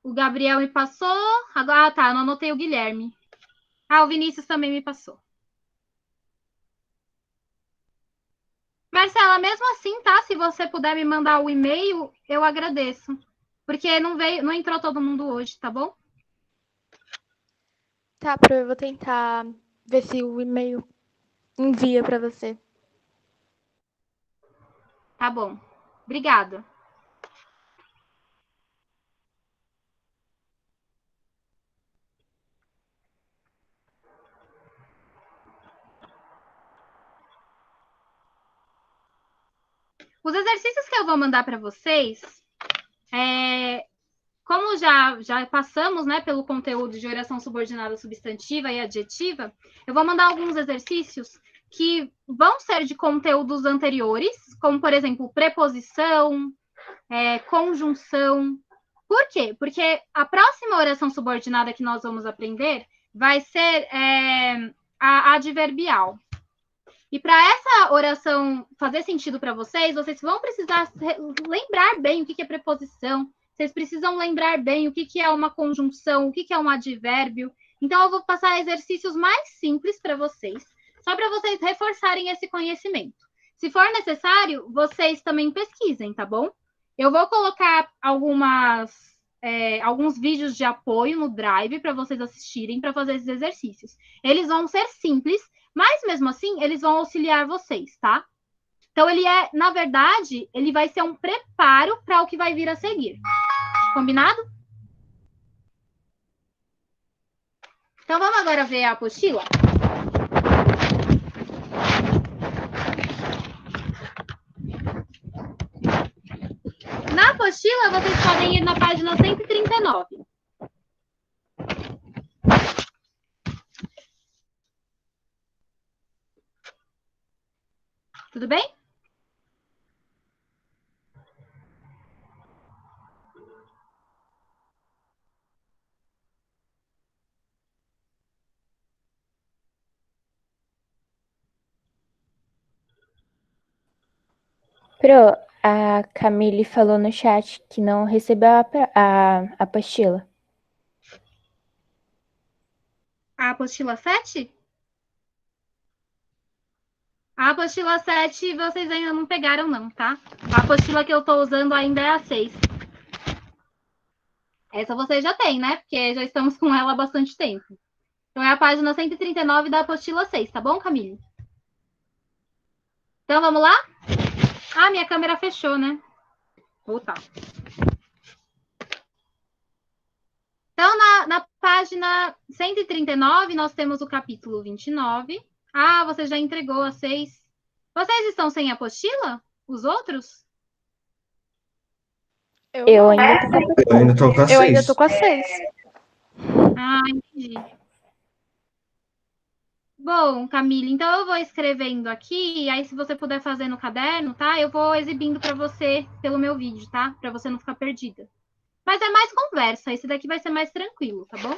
O Gabriel me passou. Agora, tá, eu não anotei o Guilherme. O Vinícius também me passou. Marcela, mesmo assim, tá? Se você puder me mandar o e-mail, eu agradeço. Porque não entrou todo mundo hoje, tá bom? Tá, Pro, eu vou tentar ver se o e-mail envia pra você. Tá bom. Obrigada. Os exercícios que eu vou mandar para vocês, como já passamos, né, pelo conteúdo de oração subordinada substantiva e adjetiva, eu vou mandar alguns exercícios que vão ser de conteúdos anteriores, como, por exemplo, preposição, conjunção. Por quê? Porque a próxima oração subordinada que nós vamos aprender vai ser a adverbial. E para essa oração fazer sentido para vocês, vocês vão precisar lembrar bem o que é preposição, vocês precisam lembrar bem o que é uma conjunção, o que é um advérbio. Então, eu vou passar exercícios mais simples para vocês, só para vocês reforçarem esse conhecimento. Se for necessário, vocês também pesquisem, tá bom? Eu vou colocar alguns vídeos de apoio no Drive para vocês assistirem para fazer esses exercícios. Eles vão ser simples, mas mesmo assim, eles vão auxiliar vocês, tá? Então, na verdade, ele vai ser um preparo para o que vai vir a seguir. Combinado? Então, vamos agora ver a apostila? Na apostila, vocês podem ir na página 139. Tudo bem? Pro, a Camille falou no chat que não recebeu a apostila. A apostila 7? A apostila 7 vocês ainda não pegaram, não, tá? A apostila que eu estou usando ainda é a 6. Essa vocês já têm, né? Porque já estamos com ela há bastante tempo. Então, é a página 139 da apostila 6, tá bom, Camille? Então, vamos lá? Minha câmera fechou, né? Voltar. Então, na página 139, nós temos o capítulo 29. Você já entregou a 6. Vocês estão sem apostila? Os outros? Eu ainda tô com a Eu ainda tô com a 6. Eu ainda tô com a 6. Entendi. Bom, Camille, então eu vou escrevendo aqui, e aí se você puder fazer no caderno, tá? Eu vou exibindo para você pelo meu vídeo, tá? Para você não ficar perdida. Mas é mais conversa, esse daqui vai ser mais tranquilo, tá bom?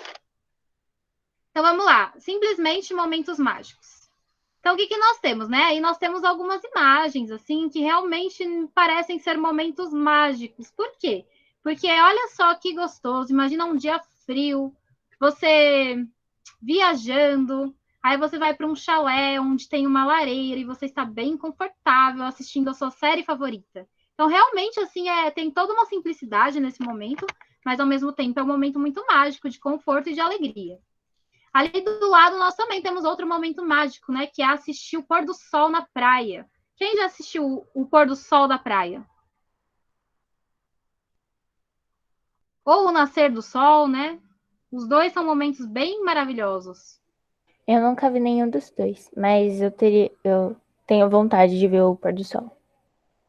Então vamos lá, simplesmente momentos mágicos. Então o que nós temos, né? Aí nós temos algumas imagens, assim, que realmente parecem ser momentos mágicos. Por quê? Porque olha só que gostoso, imagina um dia frio, você viajando, aí você vai para um chalé onde tem uma lareira e você está bem confortável assistindo a sua série favorita. Então, realmente, assim, tem toda uma simplicidade nesse momento, mas, ao mesmo tempo, é um momento muito mágico de conforto e de alegria. Ali do lado, nós também temos outro momento mágico, né? Que é assistir o pôr do sol na praia. Quem já assistiu o pôr do sol da praia? Ou o nascer do sol, né? Os dois são momentos bem maravilhosos. Eu nunca vi nenhum dos dois, mas eu tenho vontade de ver o pôr do sol.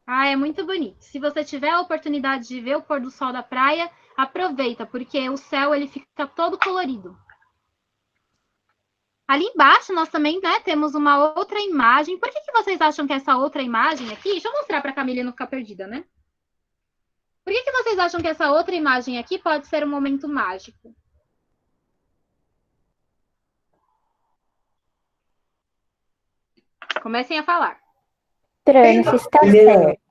É muito bonito. Se você tiver a oportunidade de ver o pôr do sol da praia, aproveita, porque o céu ele fica todo colorido. Ali embaixo nós também, né, temos uma outra imagem. Por que vocês acham que essa outra imagem aqui... Deixa eu mostrar para a Camila não ficar perdida, né? Por que vocês acham que essa outra imagem aqui pode ser um momento mágico? Comecem a falar. Eu não sei se tá certo,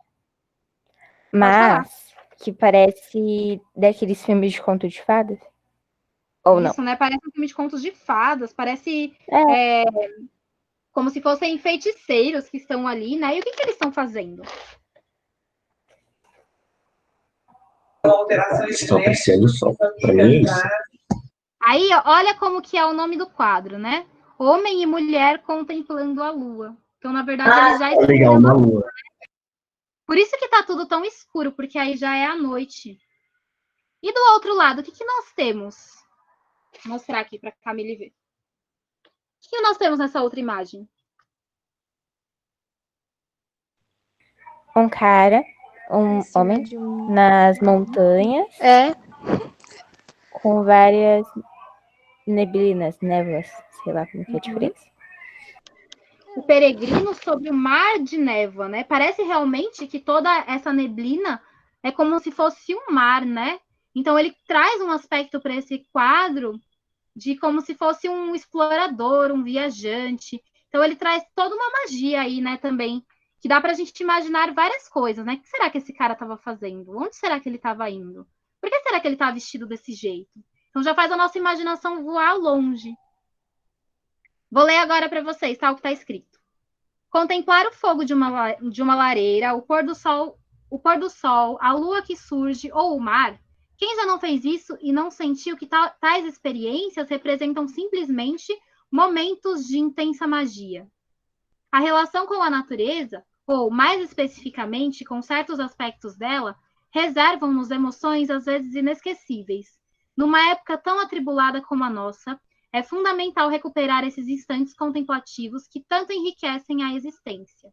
mas que parece daqueles filmes de conto de fadas. Ou não? Isso, né? Parece um filme de contos de fadas, parece É. como se fossem feiticeiros que estão ali, né? E o que eles estão fazendo? Estou apreciando o sol. Pra mim é isso. Aí, olha como que é o nome do quadro, né? Homem e mulher contemplando a lua. Então, na verdade, eles já estão Legal, na lua. Por isso que tá tudo tão escuro, porque aí já é a noite. E do outro lado, o que nós temos? Vou mostrar aqui para a Camille ver. O que nós temos nessa outra imagem? Um cara, um homem, nas montanhas, com várias neblinas, névoas, sei lá como que é a diferença. O peregrino sobre o mar de névoa, né? Parece realmente que toda essa neblina é como se fosse um mar, né? Então ele traz um aspecto para esse quadro de como se fosse um explorador, um viajante. Então ele traz toda uma magia aí, né, também, que dá para a gente imaginar várias coisas, né? O que será que esse cara estava fazendo? Onde será que ele estava indo? Por que será que ele estava vestido desse jeito? Então já faz a nossa imaginação voar longe. Vou ler agora para vocês, tá? O que está escrito. Contemplar o fogo de uma lareira, o pôr do sol, a lua que surge ou o mar. Quem já não fez isso e não sentiu que tais experiências representam simplesmente momentos de intensa magia? A relação com a natureza, ou mais especificamente com certos aspectos dela, reservam-nos emoções às vezes inesquecíveis. Numa época tão atribulada como a nossa, é fundamental recuperar esses instantes contemplativos que tanto enriquecem a existência.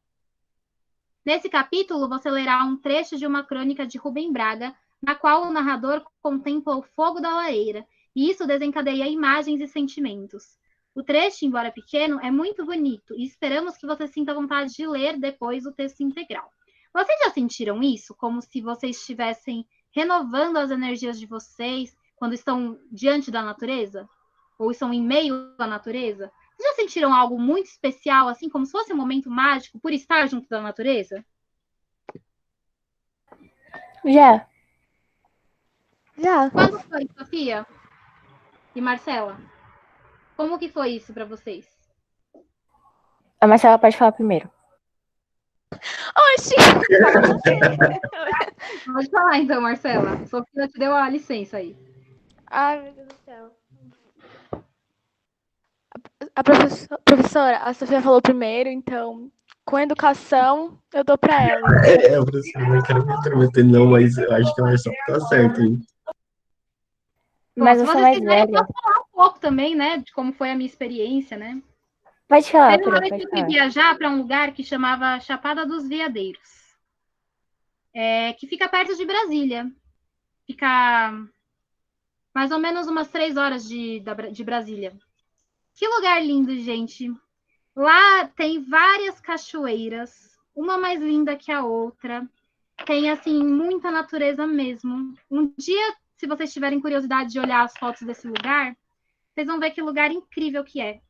Nesse capítulo, você lerá um trecho de uma crônica de Rubem Braga, na qual o narrador contempla o fogo da lareira, e isso desencadeia imagens e sentimentos. O trecho, embora pequeno, é muito bonito, e esperamos que você sinta vontade de ler depois o texto integral. Vocês já sentiram isso? Como se vocês estivessem renovando as energias de vocês quando estão diante da natureza? Ou estão em meio à natureza? Vocês já sentiram algo muito especial, assim, como se fosse um momento mágico por estar junto da natureza? Já. Quando foi, Sofia e Marcela? Como que foi isso para vocês? A Marcela pode falar primeiro. Oxi! Pode falar então, Marcela. Sofia te deu a licença aí. Ai, meu Deus do céu. A professora, a Sofia falou primeiro, então, com educação, eu dou pra ela. Eu não quero me intrometer, não, mas eu acho que a versão tá certa, hein? Mas Bom, eu se sou vocês mais quiserem, eu velha. posso falar um pouco também, né, de como foi a minha experiência, né? Pode falar, Teve uma Pro, vez que pode eu fui falar. viajar para um lugar que chamava Chapada dos Veadeiros, que fica perto de Brasília. Fica mais ou menos umas 3 horas de Brasília. Que lugar lindo, gente. Lá tem várias cachoeiras, uma mais linda que a outra. Tem, assim, muita natureza mesmo. Um dia, se vocês tiverem curiosidade de olhar as fotos desse lugar, vocês vão ver que lugar incrível que é.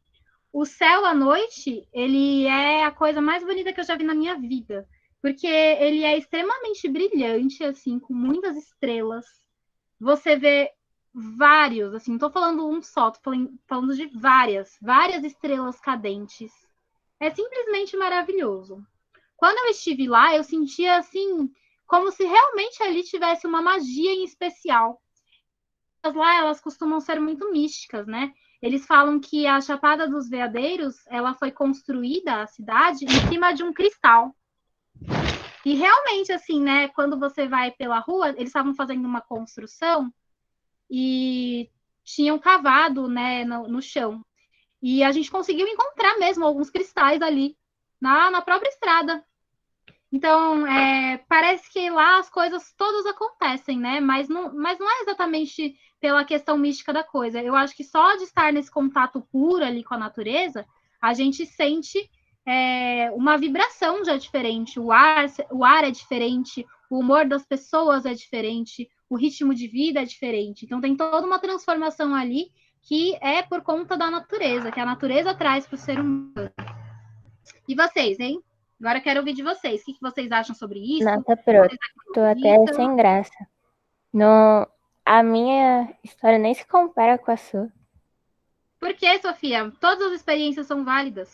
O céu à noite, ele é a coisa mais bonita que eu já vi na minha vida. Porque ele é extremamente brilhante, assim, com muitas estrelas. Você vê vários, assim, não tô falando um só, tô falando de várias estrelas cadentes. É simplesmente maravilhoso. Quando eu estive lá, eu sentia, assim, como se realmente ali tivesse uma magia em especial. Lá, elas costumam ser muito místicas, né? Eles falam que a Chapada dos Veadeiros, ela foi construída, a cidade, em cima de um cristal. E realmente, assim, né, quando você vai pela rua, eles estavam fazendo uma construção e tinham cavado, né, no chão. E a gente conseguiu encontrar mesmo alguns cristais ali, na própria estrada. Então, parece que lá as coisas todas acontecem, né? Mas não é exatamente pela questão mística da coisa. Eu acho que só de estar nesse contato puro ali com a natureza, a gente sente uma vibração já diferente. O ar é diferente, o humor das pessoas é diferente, o ritmo de vida é diferente. Então, tem toda uma transformação ali que é por conta da natureza, que a natureza traz para o ser humano. E vocês, hein? Agora eu quero ouvir de vocês. O que vocês acham sobre isso? Nossa, pro, Vocês tô até acreditam? sem graça. Não, a minha história nem se compara com a sua. Por que, Sofia? Todas as experiências são válidas.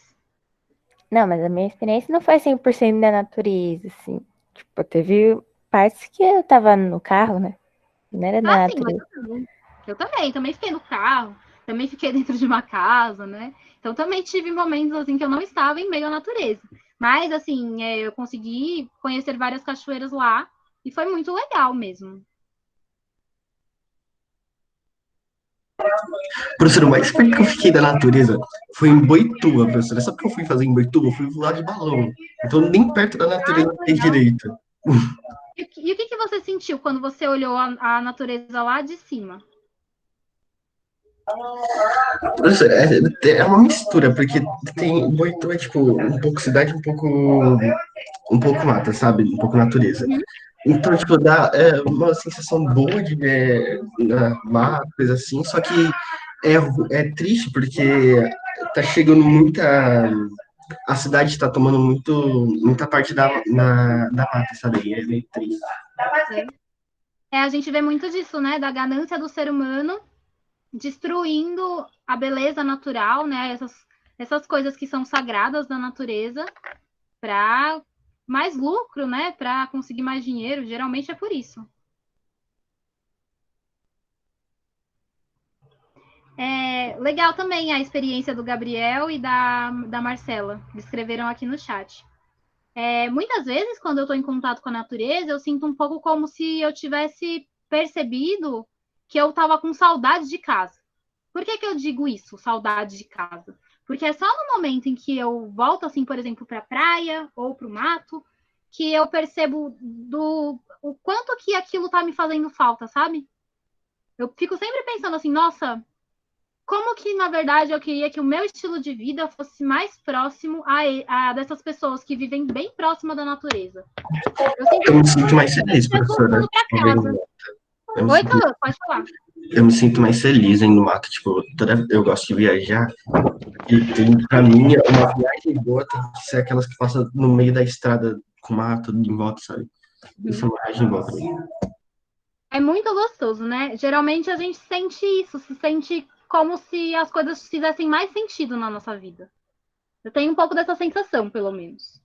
Não, mas a minha experiência não foi 100% da natureza, assim. Tipo, teve partes que eu tava no carro, né? Não era da Ah, sim, mas natureza. eu também fiquei no carro, também fiquei dentro de uma casa, né? Então também tive momentos assim que eu não estava em meio à natureza. Mas assim, eu consegui conhecer várias cachoeiras lá e foi muito legal mesmo. Professora, o mais perto que eu fiquei da natureza foi em Boituva, professora. Sabe o que eu fui fazer em Boituva? Eu fui voar de balão. Então, nem perto da Ah, natureza eu que fiquei legal. direito. E o que você sentiu quando você olhou a natureza lá de cima? Professora, é uma mistura, porque tem Boituva é tipo um pouco cidade, um pouco mata, sabe? Um pouco natureza. Uhum. Então, tipo, dá uma sensação boa de ver mar, coisa assim, só que é triste porque tá chegando muita. A cidade tá tomando muita parte da mata, sabe? E é meio triste. A gente vê muito disso, né? Da ganância do ser humano destruindo a beleza natural, né? Essas coisas que são sagradas da natureza para mais lucro, né? Para conseguir mais dinheiro. Geralmente é por isso. É legal também a experiência do Gabriel e da Marcela, que escreveram aqui no chat. Muitas vezes, quando eu estou em contato com a natureza, eu sinto um pouco como se eu tivesse percebido que eu estava com saudade de casa. Por que eu digo isso, saudade de casa? Porque é só no momento em que eu volto, assim, por exemplo, para a praia ou para o mato, que eu percebo o quanto que aquilo tá me fazendo falta, sabe? Eu fico sempre pensando assim, nossa, como que, na verdade, eu queria que o meu estilo de vida fosse mais próximo a dessas pessoas que vivem bem próxima da natureza. Eu Eu sinto me sinto mais feliz, que eu professora. voltando para Tipo, casa. eu me Oi, sinto, Cauã, pode falar. eu me sinto mais feliz indo no mato. Tipo, eu gosto de viajar. E pra mim, uma viagem boa tem que ser aquelas que passam no meio da estrada com mato em volta, sabe? Isso é uma viagem boa pra mim. É muito gostoso, né? Geralmente a gente sente isso, se sente como se as coisas fizessem mais sentido na nossa vida. Eu tenho um pouco dessa sensação, pelo menos.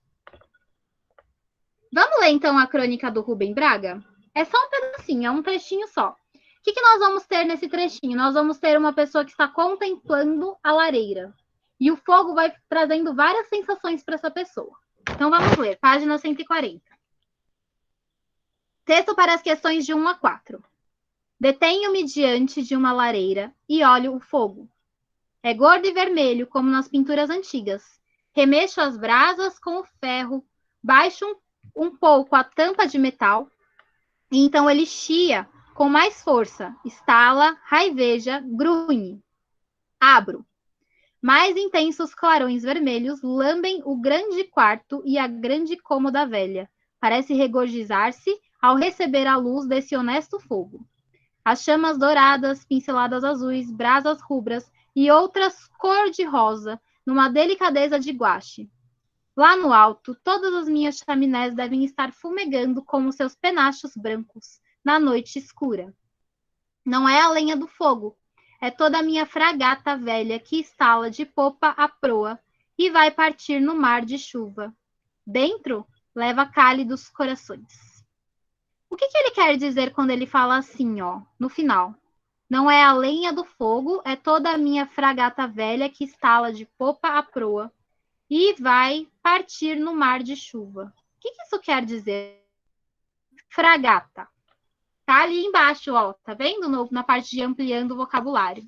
Vamos ler então a crônica do Rubem Braga? É só um pedacinho, é um trechinho só. O que nós vamos ter nesse trechinho? Nós vamos ter uma pessoa que está contemplando a lareira. E o fogo vai trazendo várias sensações para essa pessoa. Então vamos ler, página 140. Texto para as questões de 1 a 4. Detenho-me diante de uma lareira e olho o fogo. É gordo e vermelho, como nas pinturas antigas. Remexo as brasas com o ferro, baixo um pouco a tampa de metal, e então ele chia com mais força, estala, raiveja, grunhe. Abro. Mais intensos clarões vermelhos lambem o grande quarto e a grande cômoda velha. Parece regozijar-se ao receber a luz desse honesto fogo. As chamas douradas, pinceladas azuis, brasas rubras e outras cor de rosa, numa delicadeza de guache. Lá no alto, todas as minhas chaminés devem estar fumegando como seus penachos brancos, na noite escura. Não é a lenha do fogo, é toda a minha fragata velha que estala de popa a proa e vai partir no mar de chuva. Dentro, leva cálidos corações. O que ele quer dizer quando ele fala assim, ó, no final? Não é a lenha do fogo, é toda a minha fragata velha que estala de popa a proa e vai partir no mar de chuva. O que isso quer dizer? Fragata. Tá ali embaixo, ó, tá vendo? Na parte de ampliando o vocabulário.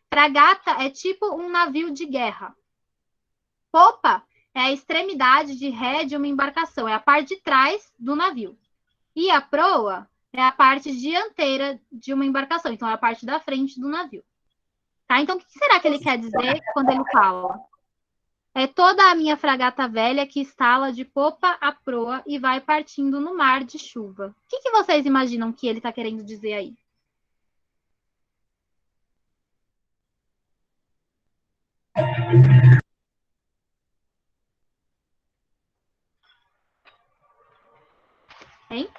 Fragata é tipo um navio de guerra. Popa é a extremidade de ré de uma embarcação, é a parte de trás do navio. E a proa é a parte dianteira de uma embarcação, então é a parte da frente do navio. Tá? Então, o que será que ele quer dizer quando ele fala? É toda a minha fragata velha que estala de popa a proa e vai partindo no mar de chuva. O que vocês imaginam que ele está querendo dizer aí? Hein?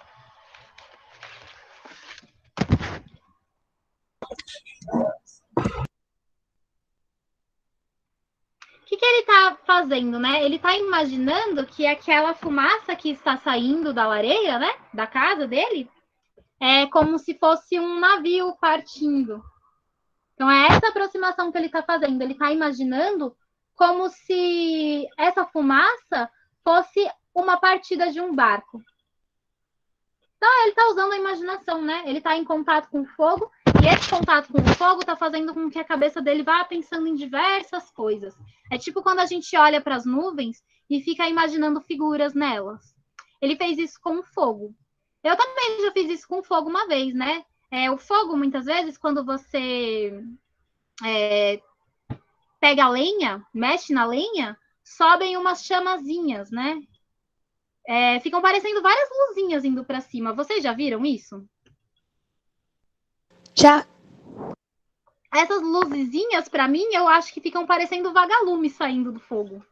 O que ele está fazendo, né? Ele está imaginando que aquela fumaça que está saindo da lareira, né? Da casa dele, é como se fosse um navio partindo. Então, é essa aproximação que ele está fazendo. Ele está imaginando como se essa fumaça fosse uma partida de um barco. Então, ele está usando a imaginação, né? Ele está em contato com o fogo, e esse contato com o fogo está fazendo com que a cabeça dele vá pensando em diversas coisas. É tipo quando a gente olha para as nuvens e fica imaginando figuras nelas. Ele fez isso com o fogo. Eu também já fiz isso com o fogo uma vez, né? O fogo, muitas vezes, quando você pega a lenha, mexe na lenha, sobem umas chamazinhas, né? Ficam parecendo várias luzinhas indo para cima. Vocês já viram isso? Já. Essas luzezinhas, para mim, eu acho que ficam parecendo vagalumes saindo do fogo.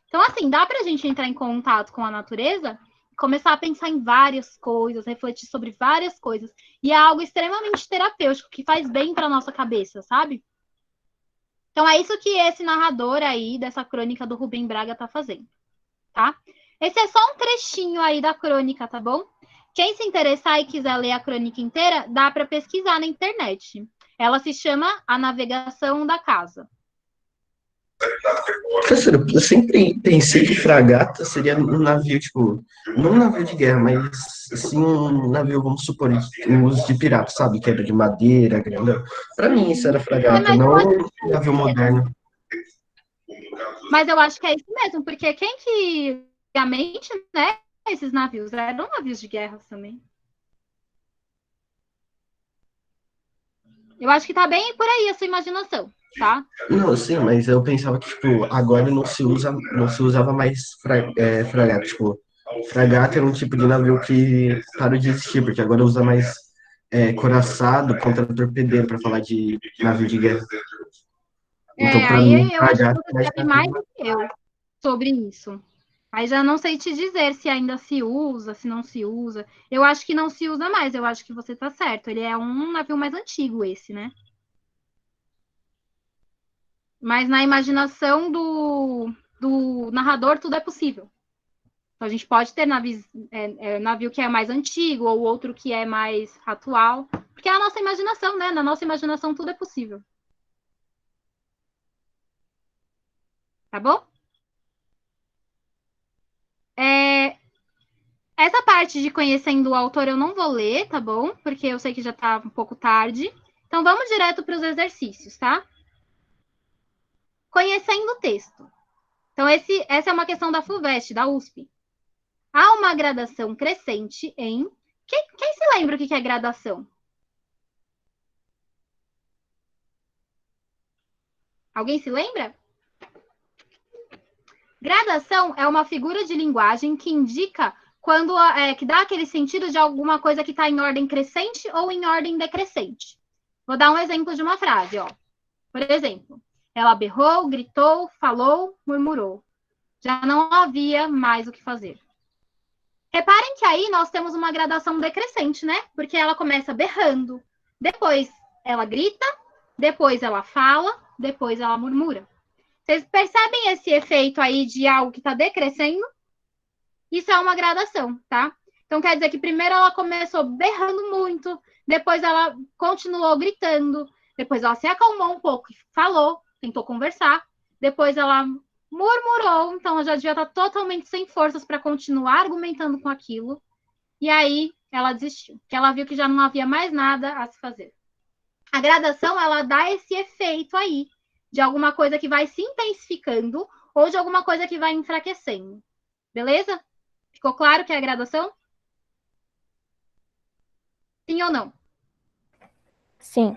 Então, assim, dá pra gente entrar em contato com a natureza e começar a pensar em várias coisas, refletir sobre várias coisas. E é algo extremamente terapêutico, que faz bem pra nossa cabeça, sabe? Então, é isso que esse narrador aí, dessa crônica do Rubem Braga, tá fazendo, tá? Esse é só um trechinho aí da crônica, tá bom? Quem se interessar e quiser ler a crônica inteira, dá para pesquisar na internet. Ela se chama A Navegação da Casa. Professor, eu sempre pensei que fragata seria um navio, tipo, não um navio de guerra, mas assim, um navio, vamos supor, um uso de pirata, sabe? Que era de madeira, grandão. Pra mim isso era fragata, Mas não pode um navio moderno. Mas eu acho que é isso mesmo, porque quem que antigamente, né, esses navios eram navios de guerra também. Eu acho que tá bem por aí a sua imaginação, tá? Não, sim, mas eu pensava que, tipo, agora não se usava mais fragata, tipo, fragata era um tipo de navio que parou de existir, porque agora usa mais coraçado contra torpedeiro para falar de navio de guerra. Então, para mim, Aí eu acho que fragata você é mais sabe mais do que eu sobre isso. Aí já não sei te dizer se ainda se usa, se não se usa. Eu acho que não se usa mais, eu acho que você tá certo. Ele é um navio mais antigo esse, né? Mas na imaginação do narrador tudo é possível. Então, a gente pode ter navio que é mais antigo ou outro que é mais atual, porque é a nossa imaginação, né? Na nossa imaginação tudo é possível. Tá bom? Essa parte de conhecendo o autor eu não vou ler, tá bom? Porque eu sei que já tá um pouco tarde. Então vamos direto para os exercícios, tá? Conhecendo o texto. Então essa é uma questão da FUVEST, da USP. Há uma gradação crescente em... Quem se lembra o que é gradação? Alguém se lembra? Gradação é uma figura de linguagem que indica quando que dá aquele sentido de alguma coisa que está em ordem crescente ou em ordem decrescente. Vou dar um exemplo de uma frase, ó. Por exemplo, ela berrou, gritou, falou, murmurou. Já não havia mais o que fazer. Reparem que aí nós temos uma gradação decrescente, né? Porque ela começa berrando, depois ela grita, depois ela fala, depois ela murmura. Vocês percebem esse efeito aí de algo que está decrescendo? Isso é uma gradação, tá? Então quer dizer que primeiro ela começou berrando muito, depois ela continuou gritando, depois ela se acalmou um pouco e falou, tentou conversar, depois ela murmurou, então ela já devia estar totalmente sem forças para continuar argumentando com aquilo, e aí ela desistiu, porque ela viu que já não havia mais nada a se fazer. A gradação, ela dá esse efeito aí, de alguma coisa que vai se intensificando ou de alguma coisa que vai enfraquecendo. Beleza? Ficou claro que é a gradação? Sim ou não? Sim.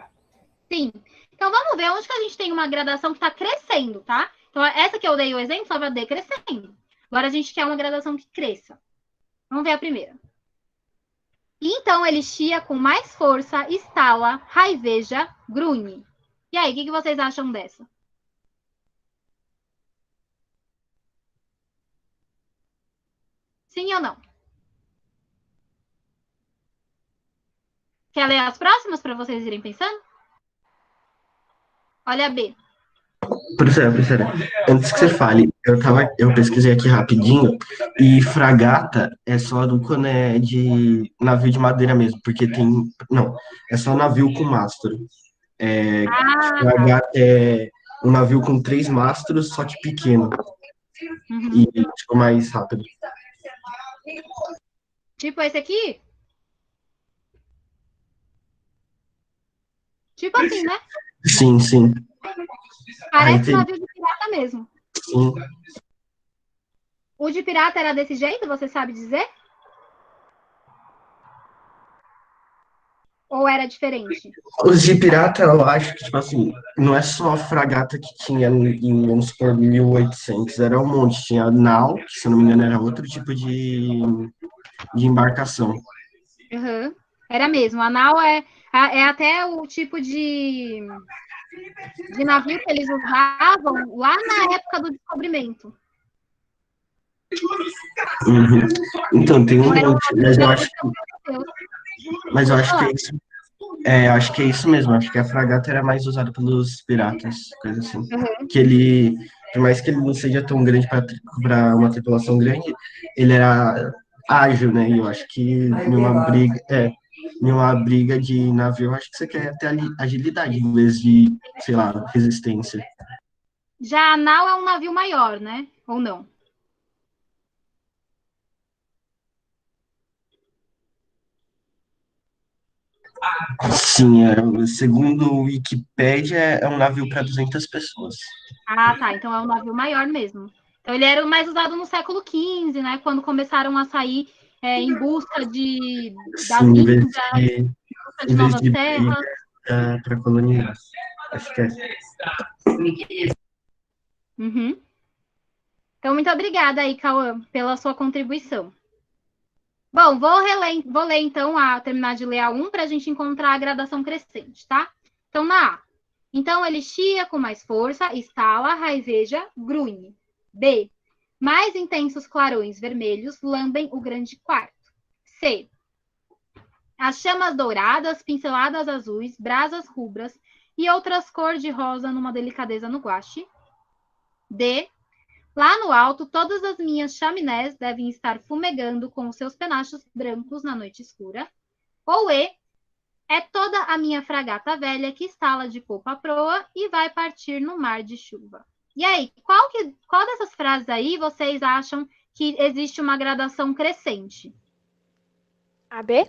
Sim. Então vamos ver onde que a gente tem uma gradação que está crescendo, tá? Então essa que eu dei o exemplo estava decrescendo. Agora a gente quer uma gradação que cresça. Vamos ver a primeira. Então ele chia com mais força, estala, raiveja, grunhe. E aí, o que vocês acham dessa? Sim ou não? Quer ler as próximas para vocês irem pensando? Olha a B. Professora, antes que você fale, eu pesquisei aqui rapidinho, e fragata é só quando é de navio de madeira mesmo, porque não, é só navio com mastro. Ah, tá. Fragata é um navio com 3 mastros, só que pequeno, Uhum. e tipo, mais rápido. Tipo esse aqui? Tipo assim, né? Sim, sim. Aí Parece tem, navio de pirata mesmo. sim. O de pirata era desse jeito, você sabe dizer? Ou era diferente? Os de pirata, eu acho que, tipo assim, não é só a fragata que tinha vamos supor, 1800, era um monte. Tinha a nau, que se eu não me engano era outro tipo de embarcação. Uhum. Era mesmo. A nau é até o tipo de navio que eles usavam lá na época do descobrimento. Uhum. Então, tem um Não era um monte, navio da última, meu Deus. mas eu Pode acho que falar. é isso. Acho que é isso mesmo. Acho que a fragata era mais usada pelos piratas, coisa assim. Uhum. Que ele, por mais que ele não seja tão grande para uma tripulação grande, ele era ágil, né? E eu acho que em uma briga de navio, eu acho que você quer ter agilidade em vez de, sei lá, resistência. Já a nau é um navio maior, né? Ou não? Sim, segundo o Wikipédia, é um navio para 200 pessoas. Ah, tá. Então é um navio maior mesmo. Então ele era o mais usado no século XV, né? Quando começaram a sair em busca das Sim, Índias, em busca de em vez novas de terras. para colonizar. Acho que é. Uhum. Então, muito obrigada aí, Cauã, pela sua contribuição. Bom, vou ler então, terminar de ler a 1 para a gente encontrar a gradação crescente, tá? Então, na A. Então, ele chia com mais força, estala, raiveja, grunhe. B. Mais intensos clarões vermelhos lambem o grande quarto. C. As chamas douradas, pinceladas azuis, brasas rubras e outras cor de rosa numa delicadeza no guache. D. Lá no alto, todas as minhas chaminés devem estar fumegando com os seus penachos brancos na noite escura. Ou E, é toda a minha fragata velha que estala de popa à proa e vai partir no mar de chuva. E aí, qual dessas frases aí vocês acham que existe uma gradação crescente? A B?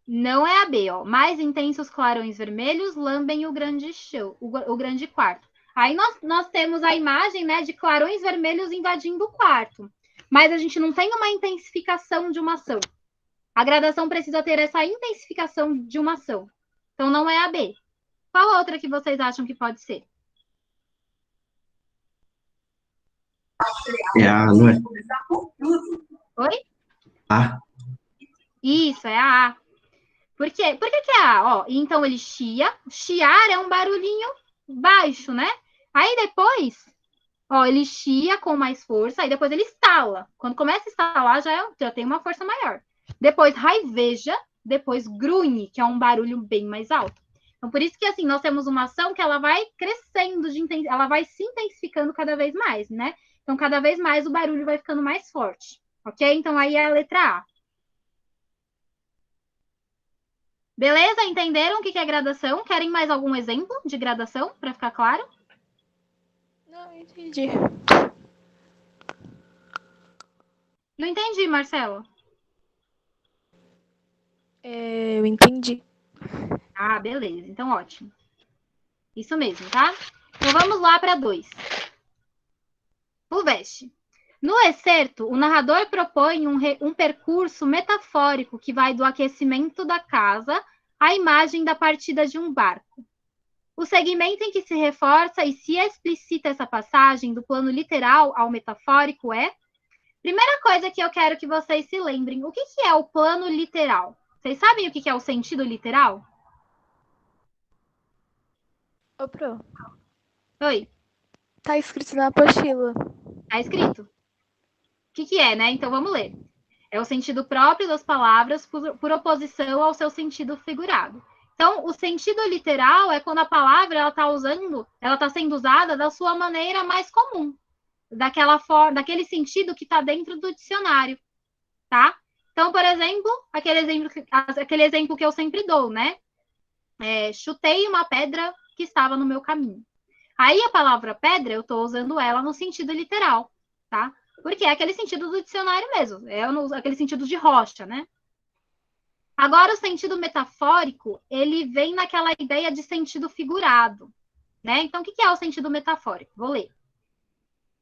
Não é a B, ó. Mais intensos clarões vermelhos lambem o grande o grande quarto. Aí nós temos a imagem, né, de clarões vermelhos invadindo o quarto. Mas a gente não tem uma intensificação de uma ação. A gradação precisa ter essa intensificação de uma ação. Então não é a B. Qual outra que vocês acham que pode ser? Não é? Oi? A. Isso, é a A. Por quê? Por que é a A? Ó, então ele chia. Chiar é um barulhinho baixo, né? Aí depois, ó, ele chia com mais força, aí depois ele estala. Quando começa a estalar, já tem uma força maior. Depois raiveja, depois grunhe, que é um barulho bem mais alto. Então, por isso que, assim, nós temos uma ação que ela vai crescendo, ela vai se intensificando cada vez mais, né? Então, cada vez mais o barulho vai ficando mais forte, ok? Então, aí é a letra A. Beleza? Entenderam o que é gradação? Querem mais algum exemplo de gradação, para ficar claro? Não, entendi. Não entendi, Marcelo. Eu entendi. Ah, beleza. Então, ótimo. Isso mesmo, tá? Então, vamos lá para 2. O veste. No excerto, o narrador propõe um percurso metafórico que vai do aquecimento da casa à imagem da partida de um barco. O segmento em que se reforça e se explicita essa passagem do plano literal ao metafórico é... Primeira coisa que eu quero que vocês se lembrem, o que é o plano literal? Vocês sabem o que é o sentido literal? Ô, Pro, Oi, tá escrito na apostila. tá escrito. O que é, né? Então vamos ler. É o sentido próprio das palavras por oposição ao seu sentido figurado. Então, o sentido literal é quando a palavra ela está sendo usada da sua maneira mais comum, daquele sentido que está dentro do dicionário, tá? Então, por exemplo, aquele exemplo que eu sempre dou, né? Chutei uma pedra que estava no meu caminho. Aí a palavra pedra, eu estou usando ela no sentido literal, tá? Porque é aquele sentido do dicionário mesmo, aquele sentido de rocha, né? Agora, o sentido metafórico, ele vem naquela ideia de sentido figurado, né? Então, o que é o sentido metafórico? Vou ler.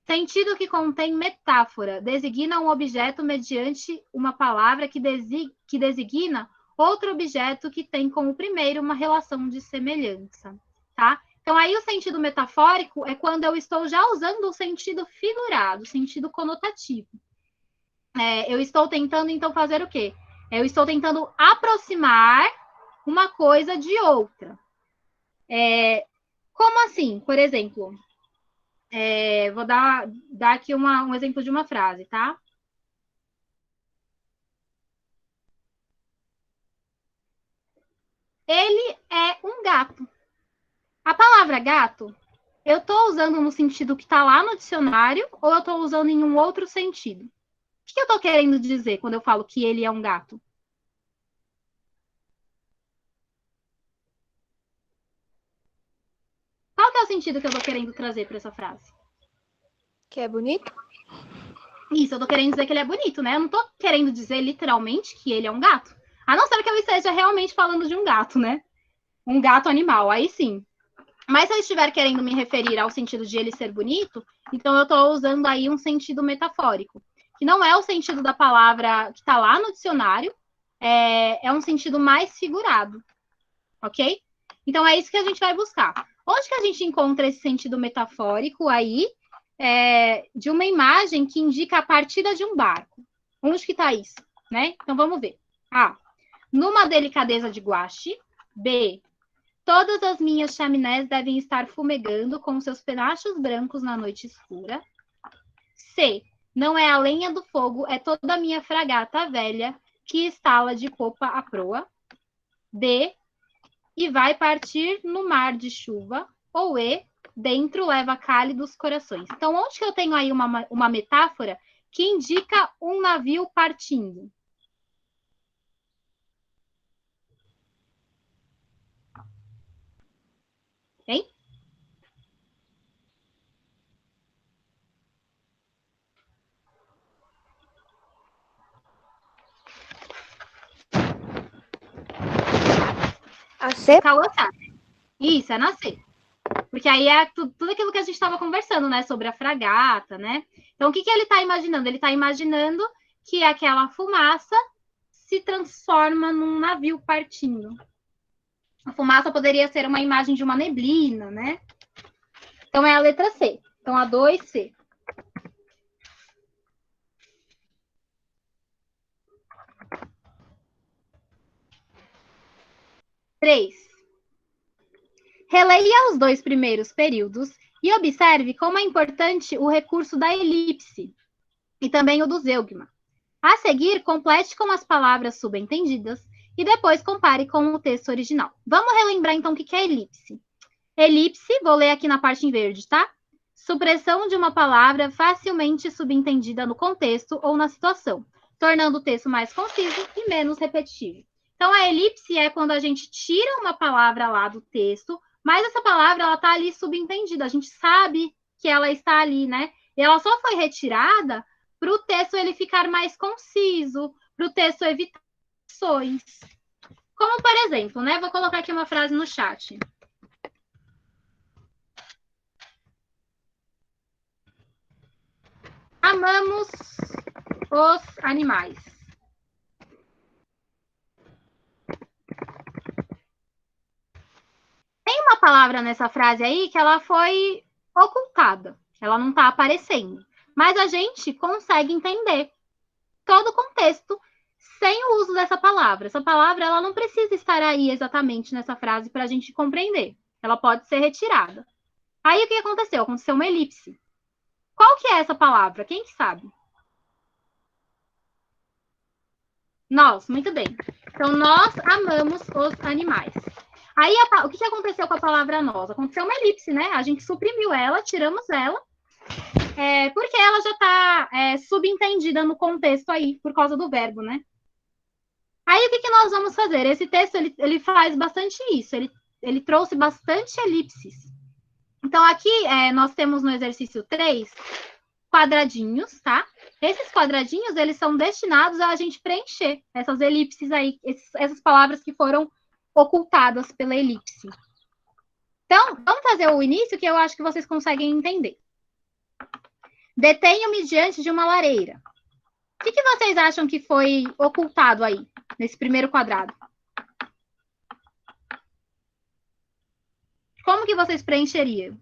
Sentido que contém metáfora, designa um objeto mediante uma palavra que designa outro objeto que tem com o primeiro uma relação de semelhança, tá? Então, aí o sentido metafórico é quando eu estou já usando o sentido figurado, o sentido conotativo. Eu estou tentando, então, fazer o quê? Eu estou tentando aproximar uma coisa de outra. Como assim? Por exemplo, vou dar aqui um exemplo de uma frase, tá? Ele é um gato. A palavra gato, eu estou usando no sentido que está lá no dicionário ou eu estou usando em um outro sentido? O que eu estou querendo dizer quando eu falo que ele é um gato? Qual que é o sentido que eu estou querendo trazer para essa frase? Que é bonito? Isso, eu tô querendo dizer que ele é bonito, né? Eu não tô querendo dizer literalmente que ele é um gato. A não ser que eu esteja realmente falando de um gato, né? Um gato animal, aí sim. Mas se eu estiver querendo me referir ao sentido de ele ser bonito, então eu tô usando aí um sentido metafórico, que não é o sentido da palavra que tá lá no dicionário, é um sentido mais figurado, ok? Então é isso que a gente vai buscar. Onde que a gente encontra esse sentido metafórico aí? De uma imagem que indica a partida de um barco. Onde que está isso? Né? Então, vamos ver. A. Numa delicadeza de guache. B. Todas as minhas chaminés devem estar fumegando com seus penachos brancos na noite escura. C. Não é a lenha do fogo, é toda a minha fragata velha que estala de popa à proa. D. E vai partir no mar de chuva. Ou E. Dentro leva cálidos corações. Então, onde que eu tenho aí uma metáfora que indica um navio partindo? Hein? A C? Cauã sabe. Isso, é nascer. Porque aí é tudo aquilo que a gente estava conversando, né? Sobre a fragata, né? Então, o que ele está imaginando? Ele está imaginando que aquela fumaça se transforma num navio partindo. A fumaça poderia ser uma imagem de uma neblina, né? Então, é a letra C. Então, a 2C. 3. Releia os 2 primeiros períodos e observe como é importante o recurso da elipse e também o do zeugma. A seguir, complete com as palavras subentendidas e depois compare com o texto original. Vamos relembrar, então, o que é elipse. Elipse, vou ler aqui na parte em verde, tá? Supressão de uma palavra facilmente subentendida no contexto ou na situação, tornando o texto mais conciso e menos repetitivo. Então, a elipse é quando a gente tira uma palavra lá do texto, mas essa palavra, ela tá ali subentendida. A gente sabe que ela está ali, né? E ela só foi retirada para o texto ele ficar mais conciso, para o texto evitar ações. Como, por exemplo, né? Vou colocar aqui uma frase no chat. Amamos os animais. Tem uma palavra nessa frase aí que ela foi ocultada. Ela não está aparecendo. Mas a gente consegue entender todo o contexto sem o uso dessa palavra. Essa palavra ela não precisa estar aí exatamente nessa frase para a gente compreender. Ela pode ser retirada. Aí o que aconteceu? Aconteceu uma elipse. Qual que é essa palavra? Quem que sabe? Nós, muito bem. Então, nós amamos os animais. Aí, o que aconteceu com a palavra nós? Aconteceu uma elipse, né? A gente suprimiu ela, tiramos ela, porque ela já está subentendida no contexto aí, por causa do verbo, né? Aí, o que nós vamos fazer? Esse texto, ele faz bastante isso. Ele trouxe bastante elipses. Então, aqui, nós temos no exercício 3, quadradinhos, tá? Esses quadradinhos, eles são destinados a gente preencher essas elipses aí, essas palavras que foram ocultadas pela elipse. Então, vamos fazer o início, que eu acho que vocês conseguem entender. Detenho-me diante de uma lareira. O que vocês acham que foi ocultado aí, nesse primeiro quadrado? Como que vocês preencheriam?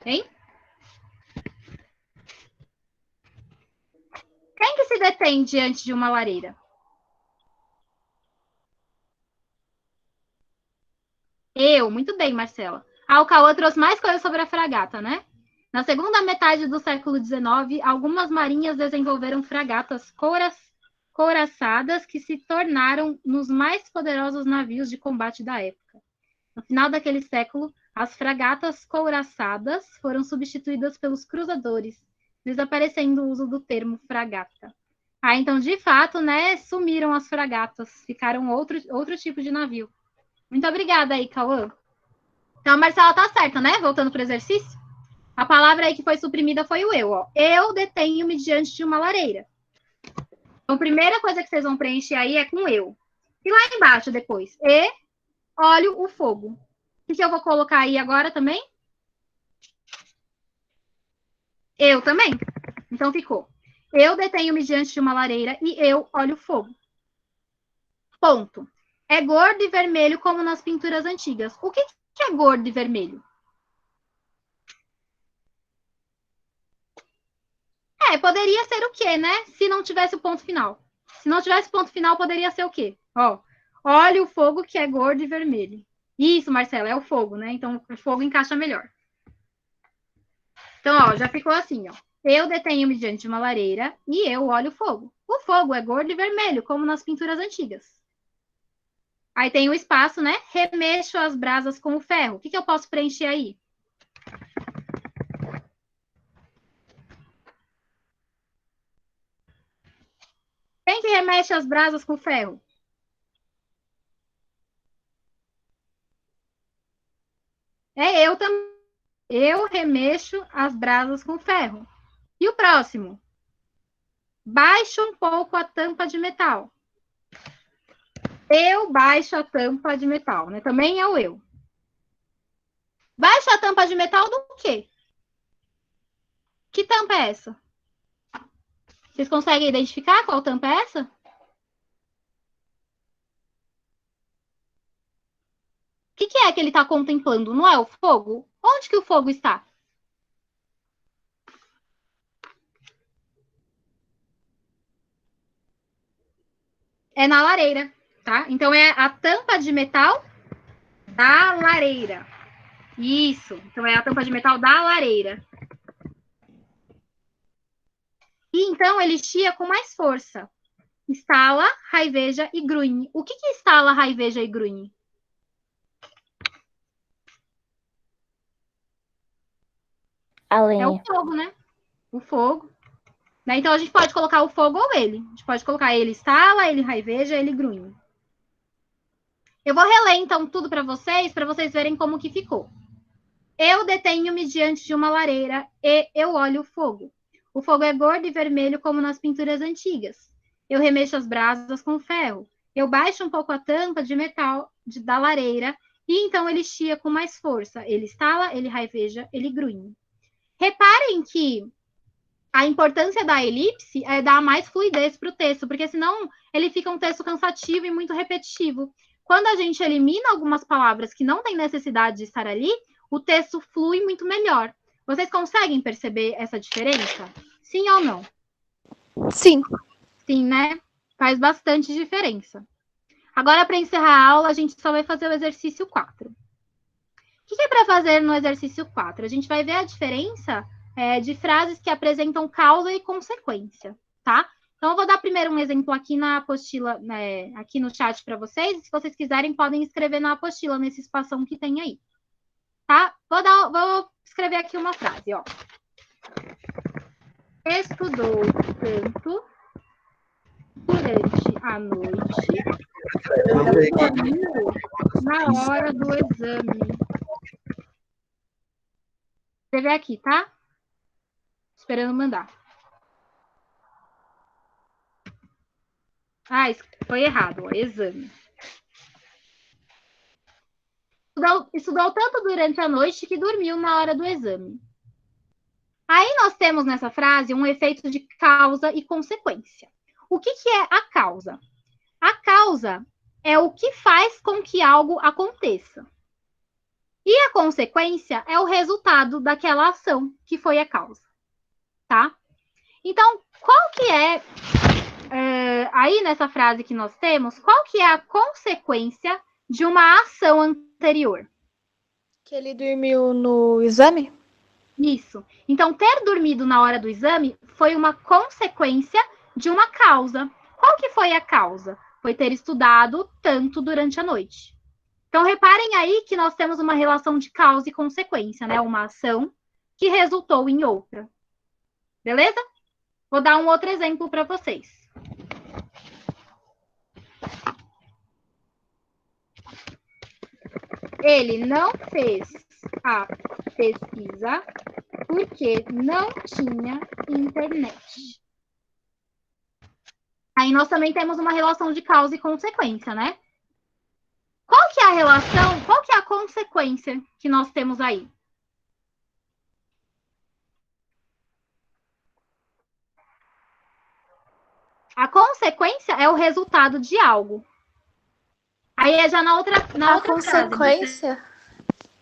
Hein? Quem que se detém diante de uma lareira? Eu, muito bem, Marcela. O Cauã trouxe mais coisas sobre a fragata, né? Na segunda metade do século XIX, algumas marinhas desenvolveram fragatas couraçadas que se tornaram nos mais poderosos navios de combate da época. No final daquele século, as fragatas couraçadas foram substituídas pelos cruzadores, desaparecendo o uso do termo fragata. Então, de fato, né, sumiram as fragatas, ficaram outro tipo de navio. Muito obrigada aí, Cauã. Então, a Marcela tá certa, né? Voltando para o exercício. A palavra aí que foi suprimida foi o eu, ó. Eu detenho-me diante de uma lareira. Então, a primeira coisa que vocês vão preencher aí é com eu. E lá embaixo, depois, olho o fogo. O que eu vou colocar aí agora também? Eu também. Então, ficou. Eu detenho-me diante de uma lareira e eu olho o fogo. Ponto. É gordo e vermelho como nas pinturas antigas. O que é gordo e vermelho? Poderia ser o quê, né? Se não tivesse o ponto final. Se não tivesse ponto final, poderia ser o quê? Ó, olha o fogo que é gordo e vermelho. Isso, Marcela, é o fogo, né? Então, o fogo encaixa melhor. Então, ó, já ficou assim, ó. Eu detenho-me diante de uma lareira e eu olho o fogo. O fogo é gordo e vermelho, como nas pinturas antigas. Aí tem o espaço, né? Remexo as brasas com o ferro. O que eu posso preencher aí? Quem que remexe as brasas com o ferro? Eu também. Eu remexo as brasas com ferro. E o próximo? Baixo um pouco a tampa de metal. Eu baixo a tampa de metal, né? Também é o eu. Baixo a tampa de metal do quê? Que tampa é essa? Vocês conseguem identificar qual tampa é essa? O que é que ele está contemplando? Não é o fogo? Onde que o fogo está? É na lareira, tá? Então, é a tampa de metal da lareira. Isso. Então, é a tampa de metal da lareira. E, então, ele chia com mais força. Estala, raiveja e grunhe. O que estala, raiveja e grunhe? A É o lenha. fogo, né? O fogo. Né? Então, a gente pode colocar o fogo ou ele. A gente pode colocar ele estala, ele raiveja, ele grunhe. Eu vou reler, então, tudo para vocês verem como que ficou. Eu detenho-me diante de uma lareira e eu olho o fogo. O fogo é gordo e vermelho como nas pinturas antigas. Eu remexo as brasas com ferro. Eu baixo um pouco a tampa de metal da lareira e então ele chia com mais força. Ele estala, ele raiveja, ele grunhe. Reparem que a importância da elipse é dar mais fluidez para o texto, porque senão ele fica um texto cansativo e muito repetitivo. Quando a gente elimina algumas palavras que não têm necessidade de estar ali, o texto flui muito melhor. Vocês conseguem perceber essa diferença? Sim ou não? Sim. Sim, né? Faz bastante diferença. Agora, para encerrar a aula, a gente só vai fazer o exercício 4. O que é para fazer no exercício 4? A gente vai ver a diferença de frases que apresentam causa e consequência, tá? Então, eu vou dar primeiro um exemplo aqui na apostila, né, aqui no chat para vocês. Se vocês quiserem, podem escrever na apostila, nesse espação que tem aí, tá? Vou escrever aqui uma frase, ó. Estudou tanto durante a noite, dormiu na hora do exame. Vou escrever aqui, tá? Esperando mandar. Ah, foi errado, ó, exame. Estudou tanto durante a noite que dormiu na hora do exame. Aí nós temos nessa frase um efeito de causa e consequência. O que é a causa? A causa é o que faz com que algo aconteça. E a consequência é o resultado daquela ação que foi a causa, tá? Então, qual que aí nessa frase que nós temos, qual que é a consequência de uma ação anterior? Que ele dormiu no exame? Isso. Então, ter dormido na hora do exame foi uma consequência de uma causa. Qual que foi a causa? Foi ter estudado tanto durante a noite. Então, reparem aí que nós temos uma relação de causa e consequência, né? Uma ação que resultou em outra. Beleza? Vou dar um outro exemplo para vocês. Ele não fez a pesquisa porque não tinha internet. Aí nós também temos uma relação de causa e consequência, né? Qual que é a relação, qual que é a consequência que nós temos aí? A consequência é o resultado de algo. Aí é já na outra consequência. Frase.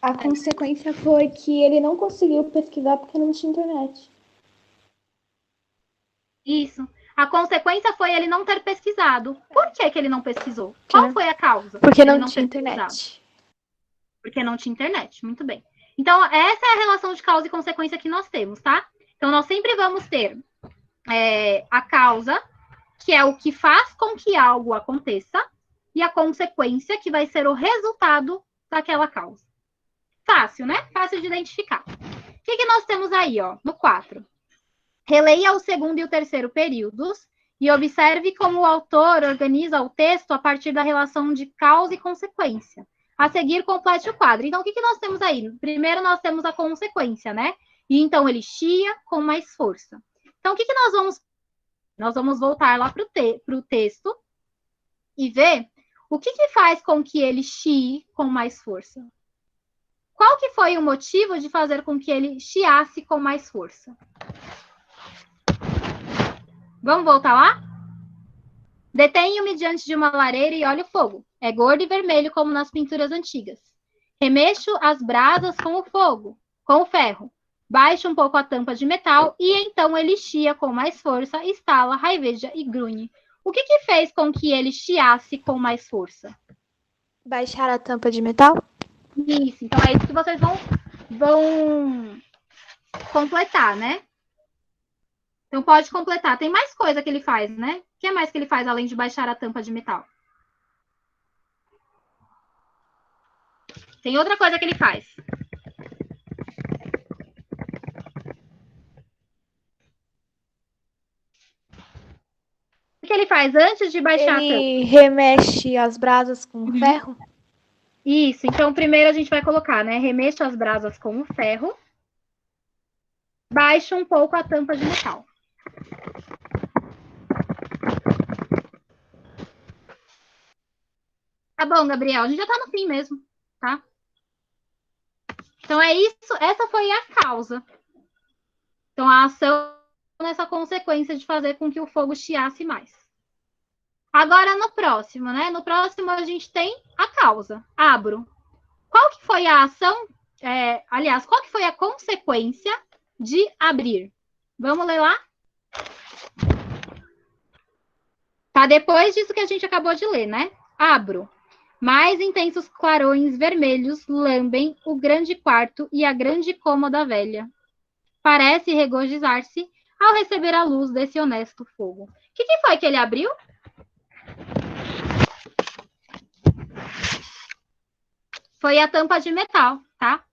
A consequência foi que ele não conseguiu pesquisar porque não tinha internet. Isso. A consequência foi ele não ter pesquisado. Por que ele não pesquisou? Qual foi a causa? Porque não tinha internet. Porque não tinha internet. Muito bem. Então, essa é a relação de causa e consequência que nós temos, tá? Então, nós sempre vamos ter a causa, que é o que faz com que algo aconteça, e a consequência, que vai ser o resultado daquela causa. Fácil, né? Fácil de identificar. O que nós temos aí, ó, no 4? Releia o segundo e o terceiro períodos e observe como o autor organiza o texto a partir da relação de causa e consequência. A seguir, complete o quadro. Então, o que nós temos aí? Primeiro, nós temos a consequência, né? E então, ele chia com mais força. Então, o que nós vamos... Nós vamos voltar lá para o texto e ver o que faz com que ele chie com mais força. Qual que foi o motivo de fazer com que ele chiasse com mais força? Vamos voltar lá? Detenho-me diante de uma lareira e olho o fogo. É gordo e vermelho como nas pinturas antigas. Remexo as brasas com o fogo, com o ferro. Baixo um pouco a tampa de metal e então ele chia com mais força, estala, raiveja e grunhe. O que fez com que ele chiasse com mais força? Baixar a tampa de metal? Isso, então é isso que vocês vão completar, né? Então pode completar. Tem mais coisa que ele faz, né? O que mais que ele faz além de baixar a tampa de metal? Tem outra coisa que ele faz. O que ele faz antes de baixar a tampa? Ele remexe as brasas com ferro? Isso, então primeiro a gente vai colocar, né? Remexa as brasas com o ferro. Baixa um pouco a tampa de metal. Tá bom, Gabriel, a gente já tá no fim mesmo, tá? Então é isso, essa foi a causa. Então a ação nessa consequência de fazer com que o fogo chiasse mais. Agora no próximo, né? No próximo a gente tem a causa. Abro. Qual que foi a ação? Aliás, qual que foi a consequência de abrir? Vamos ler lá? Tá depois disso que a gente acabou de ler, né? Abro. Mais intensos clarões vermelhos lambem o grande quarto e a grande cômoda velha. Parece regozijar-se ao receber a luz desse honesto fogo. O que foi que ele abriu? Foi a tampa de metal, tá?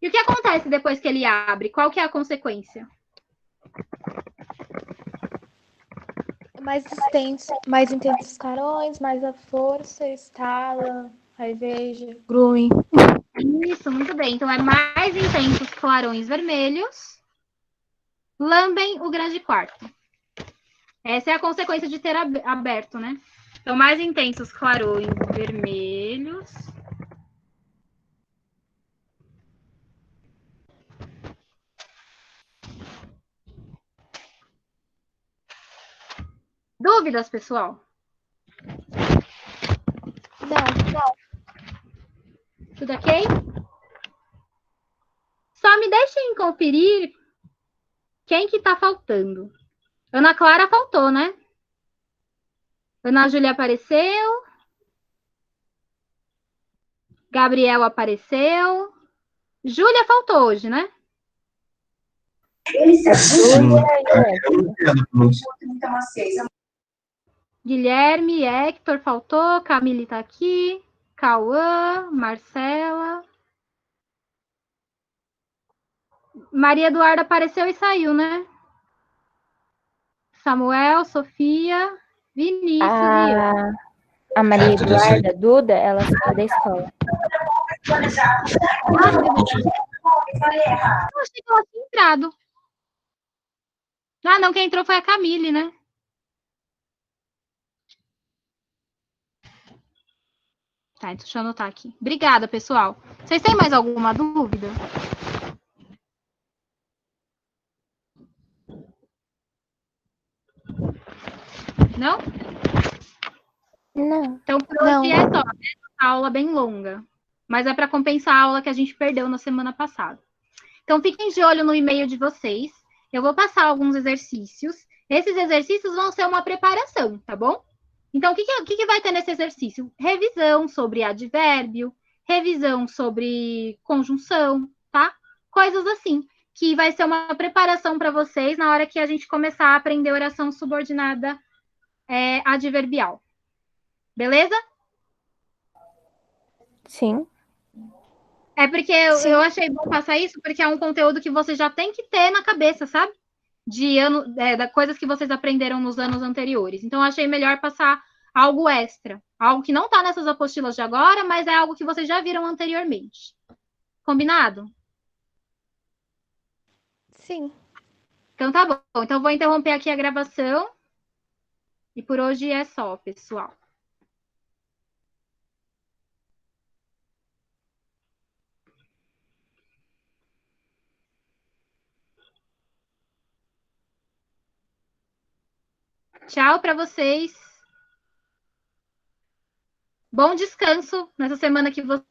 E o que acontece depois que ele abre? Qual que é a consequência? Mais intensos clarões, mais a força, estala, raiveja, grunhe. Isso, muito bem. Então, é mais intensos clarões vermelhos lambem o grande quarto. Essa é a consequência de ter aberto, né? Então, mais intensos clarões vermelhos. Dúvidas, pessoal? Não. Tudo ok? Só me deixem conferir quem que tá faltando. Ana Clara faltou, né? Ana Júlia apareceu. Gabriel apareceu. Júlia faltou hoje, né? Sim. Guilherme, Hector faltou. Camille tá aqui. Cauã, Marcela. Maria Eduarda apareceu e saiu, né? Samuel, Sofia, Vinícius e eu. A Maria Eduarda, Duda, ela saiu da escola. Eu achei que ela tinha entrado. Ah, não, quem entrou foi a Camille, né? Tá, deixa eu anotar aqui. Obrigada, pessoal. Vocês têm mais alguma dúvida? Não? Não. Então, por hoje é só. A aula bem longa. Mas é para compensar a aula que a gente perdeu na semana passada. Então, fiquem de olho no e-mail de vocês. Eu vou passar alguns exercícios. Esses exercícios vão ser uma preparação, tá bom? Então, o que vai ter nesse exercício? Revisão sobre advérbio, revisão sobre conjunção, tá? Coisas assim, que vai ser uma preparação para vocês na hora que a gente começar a aprender oração subordinada adverbial. Beleza? Sim. É porque eu achei bom passar isso, porque é um conteúdo que você já tem que ter na cabeça, sabe? Da coisas que vocês aprenderam nos anos anteriores. Então, eu achei melhor passar algo extra. Algo que não está nessas apostilas de agora, mas é algo que vocês já viram anteriormente. Combinado? Sim. Então, tá bom. Então, vou interromper aqui a gravação. E por hoje é só, pessoal. Tchau para vocês. Bom descanso nessa semana que